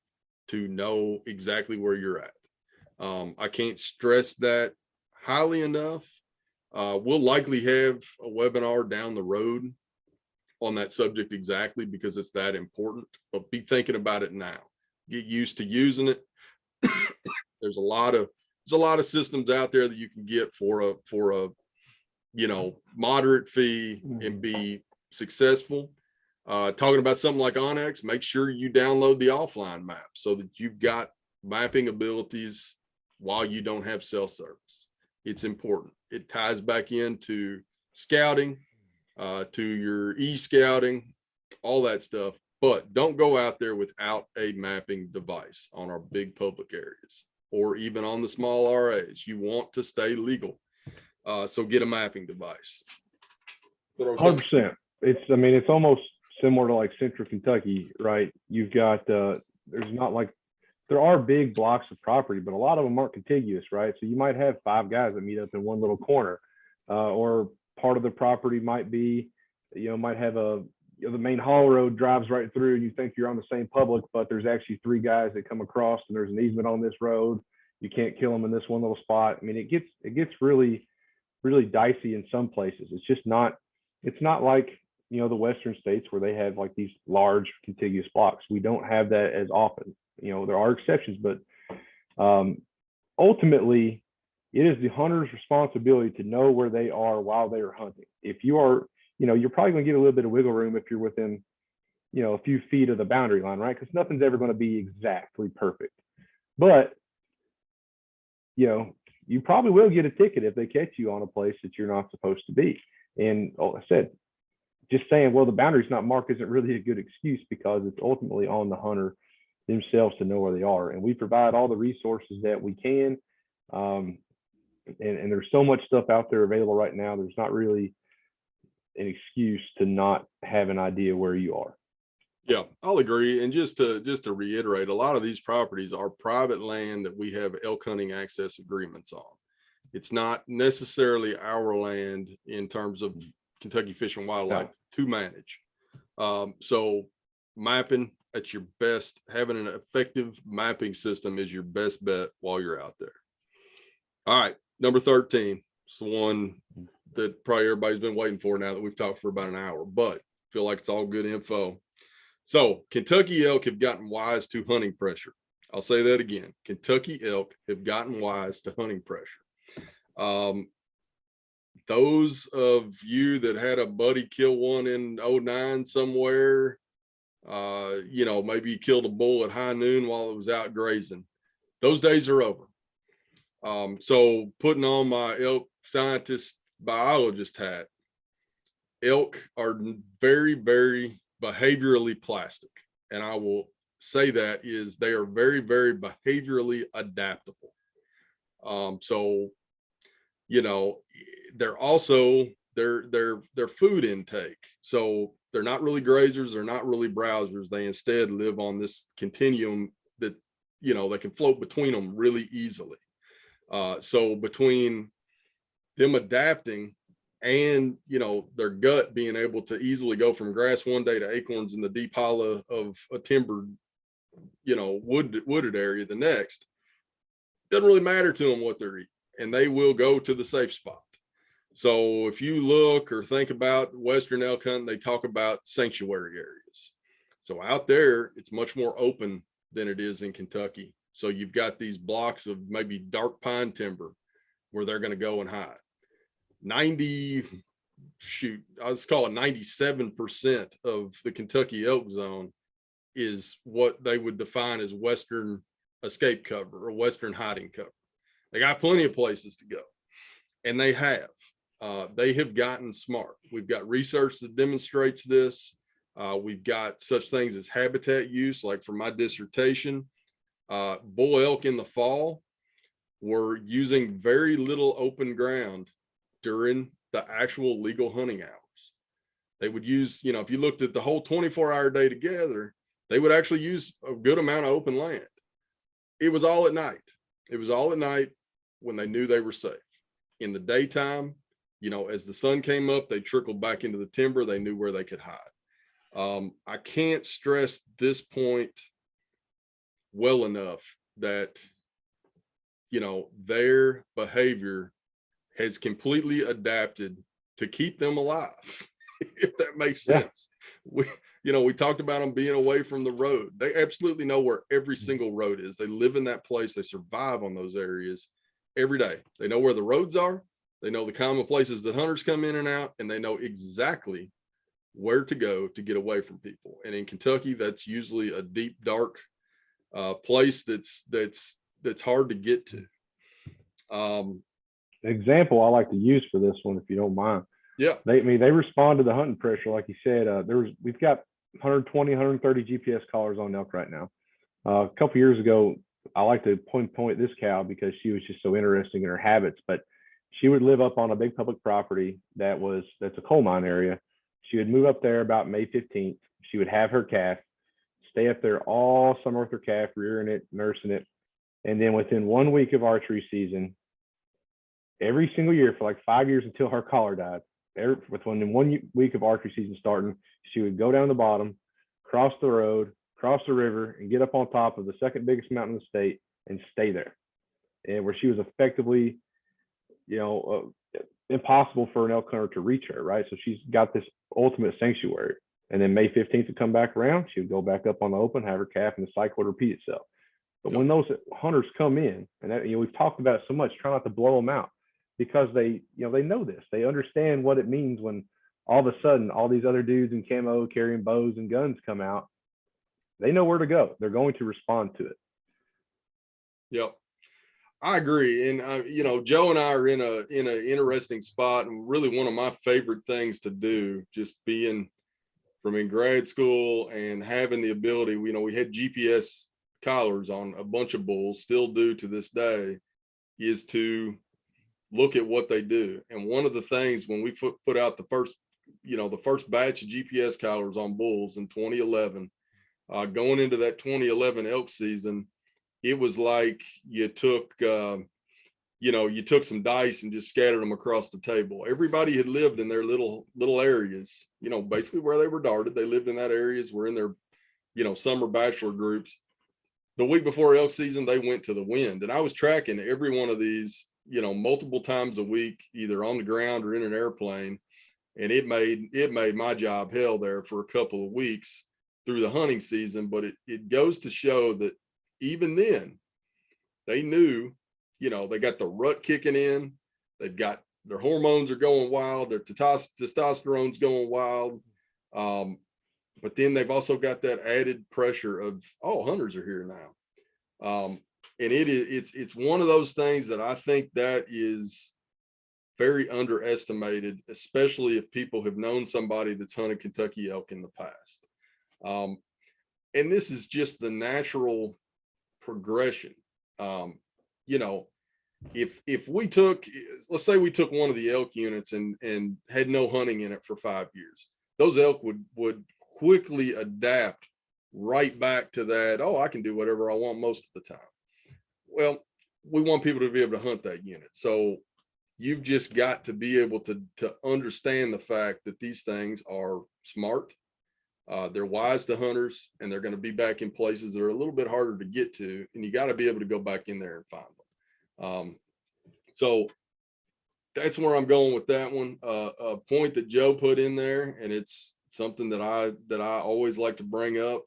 to know exactly where you're at. I can't stress that highly enough. We'll likely have a webinar down the road on that subject exactly because it's that important, but be thinking about it now. Get used to using it. There's a lot of systems out there that you can get for a moderate fee and be successful. Talking about something like Onyx, make sure you download the offline map so that you've got mapping abilities while you don't have cell service. It's important. It ties back into scouting, to your e-scouting, all that stuff. But don't go out there without a mapping device on our big public areas or even on the small RAs. You want to stay legal. So get a mapping device. 100%. It's almost similar to like Central Kentucky, right? You've got, there's not like, there are big blocks of property, but a lot of them aren't contiguous, right? So you might have 5 guys that meet up in one little corner, or part of the property might be, might have the main haul road drives right through and you think you're on the same public, but there's actually 3 guys that come across and there's an easement on this road. You can't kill them in this one little spot. It gets really, really dicey in some places. It's not like, the Western states where they have like these large contiguous blocks. We don't have that as often. There are exceptions, but ultimately it is the hunter's responsibility to know where they are while they are hunting. If you are, you're probably going to get a little bit of wiggle room if you're within, a few feet of the boundary line, right? Because nothing's ever going to be exactly perfect. But, you probably will get a ticket if they catch you on a place that you're not supposed to be. And like I said, just saying, well, the boundary's not marked isn't really a good excuse, because it's ultimately on the hunter themselves to know where they are. And we provide all the resources that we can. And there's so much stuff out there available right now. There's not really an excuse to not have an idea where you are. Yeah, I'll agree. And just to reiterate, a lot of these properties are private land that we have elk hunting access agreements on. It's not necessarily our land in terms of Kentucky Fish and Wildlife to manage. So mapping at your best, having an effective mapping system is your best bet while you're out there. All right, number 13. It's the one that probably everybody's been waiting for now that we've talked for about an hour, but feel like it's all good info. So Kentucky elk have gotten wise to hunting pressure. I'll say that again. Kentucky elk have gotten wise to hunting pressure. Those of you that had a buddy kill one in 09 somewhere, you know, maybe you killed a bull at high noon while it was out grazing. Those days are over. So putting on my elk scientist biologist hat, elk are very, very behaviorally plastic. And I will say that is they are very, very behaviorally adaptable. So, you know, they're also their food intake. So they're not really grazers, they're not really browsers. They instead live on this continuum that, you know, they can float between them really easily. So between them adapting and, you know, their gut being able to easily go from grass one day to acorns in the deep hollow of a timbered, you know, wooded area the next, doesn't really matter to them what they're eating, and they will go to the safe spot. So if you look or think about Western elk hunting, they talk about sanctuary areas. So out there, it's much more open than it is in Kentucky. So you've got these blocks of maybe dark pine timber where they're going to go and hide. Let's call it 97% of the Kentucky elk zone is what they would define as Western escape cover or Western hiding cover. They got plenty of places to go, and they have gotten smart. We've got research that demonstrates this. We've got such things as habitat use, like for my dissertation, bull elk in the fall were using very little open ground during the actual legal hunting hours. They would use, you know, if you looked at the whole 24-hour day together, they would actually use a good amount of open land. It was all at night. It was all at night when they knew they were safe. In the daytime, you know, as the sun came up, they trickled back into the timber. They knew where they could hide. I can't stress this point well enough that, you know, their behavior has completely adapted to keep them alive, if that makes sense. We talked about them being away from the road. They absolutely know where every single road is. They live in that place. They survive on those areas every day. They know where the roads are. They know the common places that hunters come in and out, and they know exactly where to go to get away from people. And in Kentucky, that's usually a deep, dark place that's hard to get to. Example I like to use for this one, if you don't mind. Yeah. They respond to the hunting pressure, like you said. We've got 120, 130 GPS collars on elk right now. A couple years ago, I like to point this cow because she was just so interesting in her habits. But she would live up on a big public property that's a coal mine area. She would move up there about May 15th. She would have her calf, stay up there all summer with her calf, rearing it, nursing it. And then within 1 week of archery season, every single year for like 5 years until her collar died, within 1 week of archery season starting, she would go down the bottom, cross the road, cross the river, and get up on top of the second biggest mountain in the state and stay there. And where she was effectively, impossible for an elk hunter to reach her, right? So she's got this ultimate sanctuary. And then May 15th would come back around, she would go back up on the open, have her calf, and the cycle would repeat itself. But when those hunters come in, and that, we've talked about it so much, try not to blow them out, because they know this. They understand what it means when all of a sudden all these other dudes in camo carrying bows and guns come out. They know where to go. They're going to respond to it. Yep, I agree. And Joe and I are in an interesting spot, and really one of my favorite things to do, just being from in grad school and having the ability. We had GPS collars on a bunch of bulls, still do to this day, is to look at what they do. And one of the things when we put out the first batch of GPS collars on bulls in 2011, going into that 2011 elk season, it was like you took you took some dice and just scattered them across the table. Everybody had lived in their little areas, basically where they were darted. They lived in that areas, were in their, summer bachelor groups. The week before elk season, they went to the wind, and I was tracking every one of these, multiple times a week, either on the ground or in an airplane. And it made my job hell there for a couple of weeks through the hunting season. But it goes to show that even then they knew, they got the rut kicking in. They've got their hormones are going wild. Their testosterone's going wild. But then they've also got that added pressure of, hunters are here now. And it's one of those things that I think that is very underestimated, especially if people have known somebody that's hunted Kentucky elk in the past. And this is just the natural progression. If we took, let's say we took one of the elk units and had no hunting in it for 5 years, those elk would quickly adapt right back to that. I can do whatever I want most of the time. Well, we want people to be able to hunt that unit. So you've just got to be able to understand the fact that these things are smart. They're wise to hunters, and they're going to be back in places that are a little bit harder to get to. And you got to be able to go back in there and find them. So that's where I'm going with that one. A point that Joe put in there, and it's something that I always like to bring up,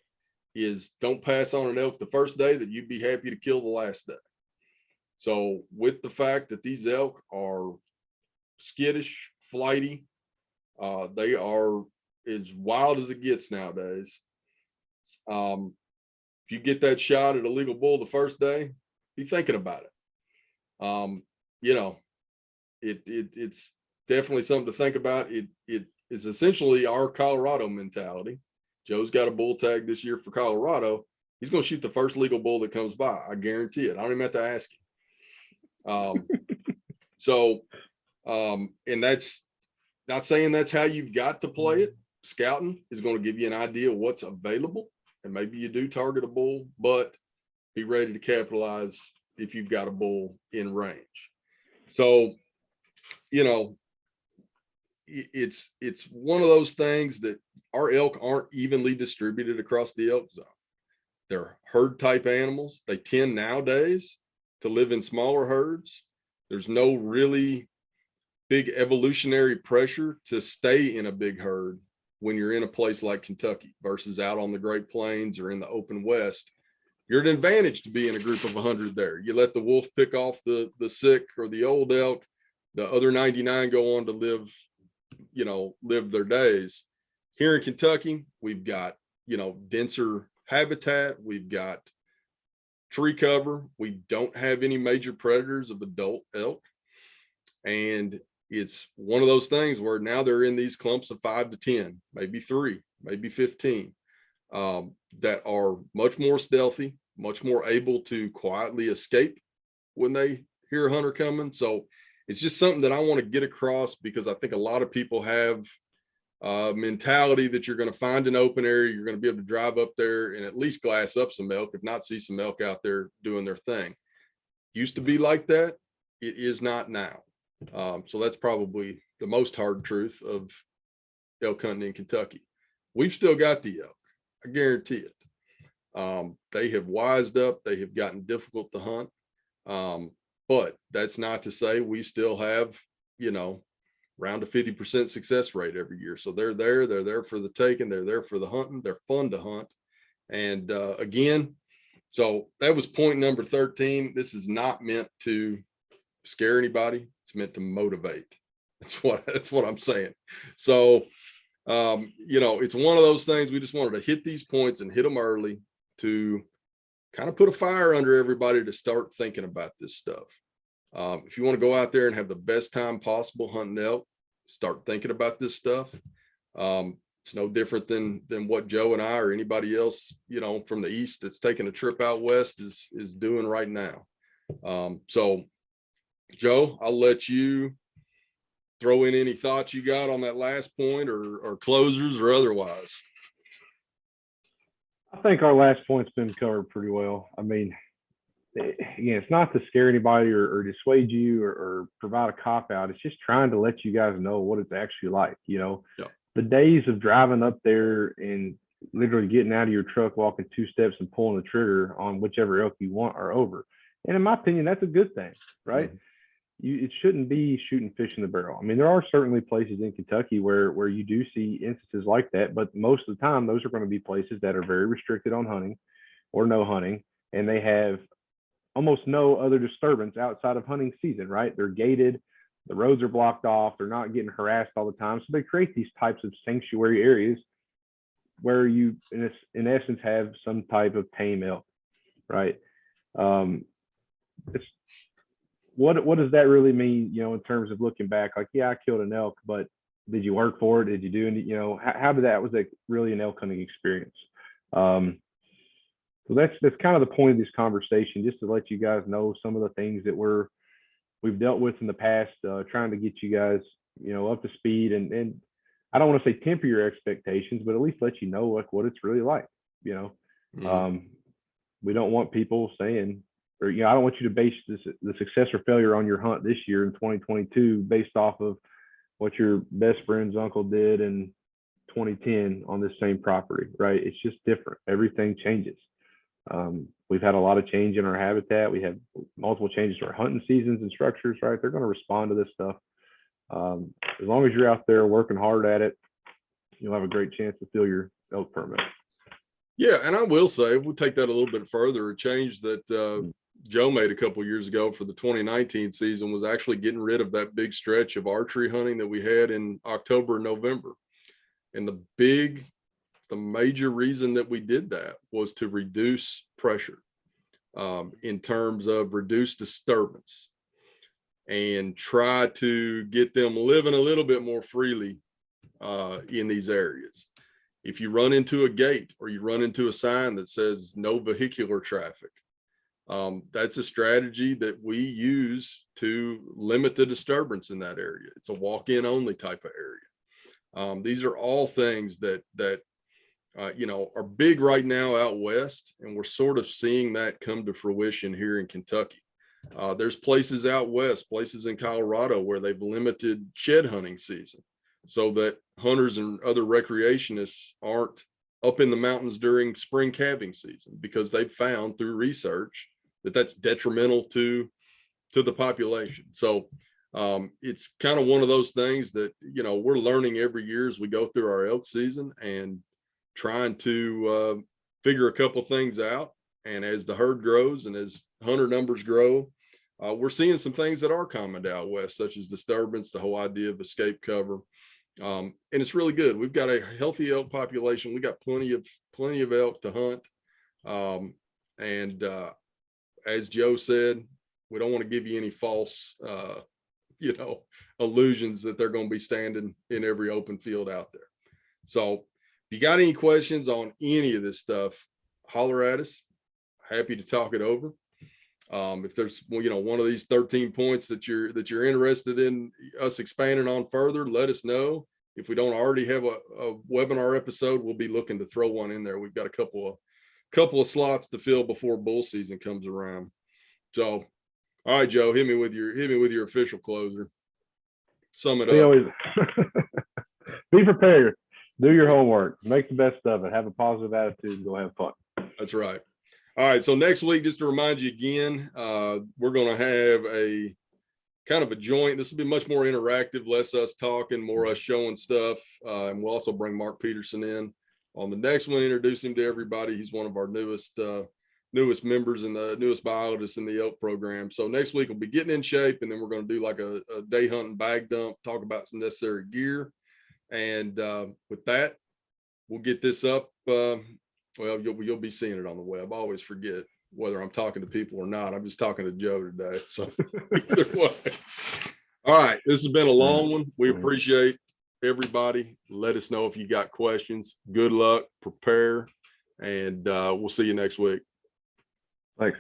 is don't pass on an elk the first day that you'd be happy to kill the last day. So with the fact that these elk are skittish, flighty, they are as wild as it gets nowadays. If you get that shot at a legal bull the first day, be thinking about it. It's definitely something to think about. It is essentially our Colorado mentality. Joe's got a bull tag this year for Colorado. He's going to shoot the first legal bull that comes by. I guarantee it. I don't even have to ask him. And that's not saying that's how you've got to play it. Scouting is going to give you an idea of what's available, and maybe you do target a bull, but be ready to capitalize if you've got a bull in range. So, it's one of those things that our elk aren't evenly distributed across the elk zone. They're herd type animals. They tend nowadays to live in smaller herds. There's no really big evolutionary pressure to stay in a big herd when you're in a place like Kentucky versus out on the Great Plains or in the open West. You're at an advantage to be in a group of 100 there. You let the wolf pick off the sick or the old elk. The other 99 go on to live their days. Here in Kentucky, we've got, denser habitat. We've got tree cover. We don't have any major predators of adult elk. And it's one of those things where now they're in these clumps of 5 to 10, maybe 3, maybe 15, that are much more stealthy, much more able to quietly escape when they hear a hunter coming. So it's just something that I want to get across, because I think a lot of people have a mentality that you're going to find an open area, you're going to be able to drive up there and at least glass up some elk, if not see some elk out there doing their thing. Used to be like that. It is not now. So that's probably the most hard truth of elk hunting in Kentucky. We've still got the elk. I guarantee it. They have wised up. They have gotten difficult to hunt. But that's not to say we still have, around a 50% success rate every year. So they're there for the taking. They're there for the hunting. They're fun to hunt. And again, so that was point number 13. This is not meant to scare anybody. It's meant to motivate. That's what I'm saying. So, it's one of those things. We just wanted to hit these points and hit them early to kind of put a fire under everybody to start thinking about this stuff. If you want to go out there and have the best time possible hunting elk, start thinking about this stuff. It's no different than what Joe and I or anybody else, from the East that's taking a trip out West is doing right now. So Joe, I'll let you throw in any thoughts you got on that last point or closers or otherwise. I think our last point's been covered pretty well. I mean, again, it's not to scare anybody or dissuade you or provide a cop out. It's just trying to let you guys know what it's actually like. Yeah. The days of driving up there and literally getting out of your truck, walking 2 steps and pulling the trigger on whichever elk you want are over. And in my opinion, that's a good thing, right? It shouldn't be shooting fish in the barrel. I mean, there are certainly places in Kentucky where you do see instances like that, but most of the time, those are going to be places that are very restricted on hunting or no hunting, and they have almost no other disturbance outside of hunting season, right? They're gated, the roads are blocked off, they're not getting harassed all the time. So they create these types of sanctuary areas where you, in essence, have some type of tame elk, right? What does that really mean, in terms of looking back? Like, yeah, I killed an elk, but did you work for it? Did you do any, how did that, was that really an elk hunting experience? So that's kind of the point of this conversation, just to let you guys know some of the things that we've dealt with in the past, trying to get you guys, up to speed, and I don't want to say temper your expectations, but at least let you know like what it's really like. We don't want people saying, or I don't want you to base the success or failure on your hunt this year in 2022 based off of what your best friend's uncle did in 2010 on this same property, right? It's just different. Everything changes. We've had a lot of change in our habitat. We have multiple changes to our hunting seasons and structures, right? They're going to respond to this stuff. As long as you're out there working hard at it, you'll have a great chance to fill your elk permit. Yeah, and I will say, we'll take that a little bit further. A change that Joe made a couple of years ago for the 2019 season was actually getting rid of that big stretch of archery hunting that we had in October and November. And the major reason that we did that was to reduce pressure in terms of reduced disturbance and try to get them living a little bit more freely in these areas. If you run into a gate or you run into a sign that says no vehicular traffic, that's a strategy that we use to limit the disturbance in that area. It's a walk-in only type of area. These are all things that are big right now out west, and we're sort of seeing that come to fruition here in Kentucky. There's places out west, places in Colorado where they've limited shed hunting season so that hunters and other recreationists aren't up in the mountains during spring calving season, because they've found through research that that's detrimental to the population. So it's kind of one of those things that, we're learning every year as we go through our elk season and trying to figure a couple things out. And as the herd grows and as hunter numbers grow, we're seeing some things that are common to out west, such as disturbance, the whole idea of escape cover. And it's really good. We've got a healthy elk population. We got plenty of elk to hunt. And as Joe said, we don't want to give you any false, illusions that they're going to be standing in every open field out there. So if you got any questions on any of this stuff, holler at us. Happy to talk it over. If there's, one of these 13 points that you're interested in us expanding on further, let us know. If we don't already have a webinar episode, we'll be looking to throw one in there. We've got a couple of slots to fill before bull season comes around. So, all right, Joe, hit me with your official closer. Sum it up. Be prepared. Do your homework. Make the best of it. Have a positive attitude and go have fun. That's right. All right. So next week, just to remind you again, we're going to have a kind of a joint. This will be much more interactive, less us talking, more us showing stuff. And we'll also bring Mark Peterson in on the next one, introduce him to everybody. He's one of our newest members and the newest biologists in the elk program. So next week we'll be getting in shape, and then we're going to do like a day hunting bag dump, talk about some necessary gear. And with that, we'll get this up. Well, you'll be seeing it on the web. I always forget whether I'm talking to people or not. I'm just talking to Joe today. So either way. All right. This has been a long one. We appreciate everybody. Let us know if you got questions. Good luck, prepare, and we'll see you next week. Thanks.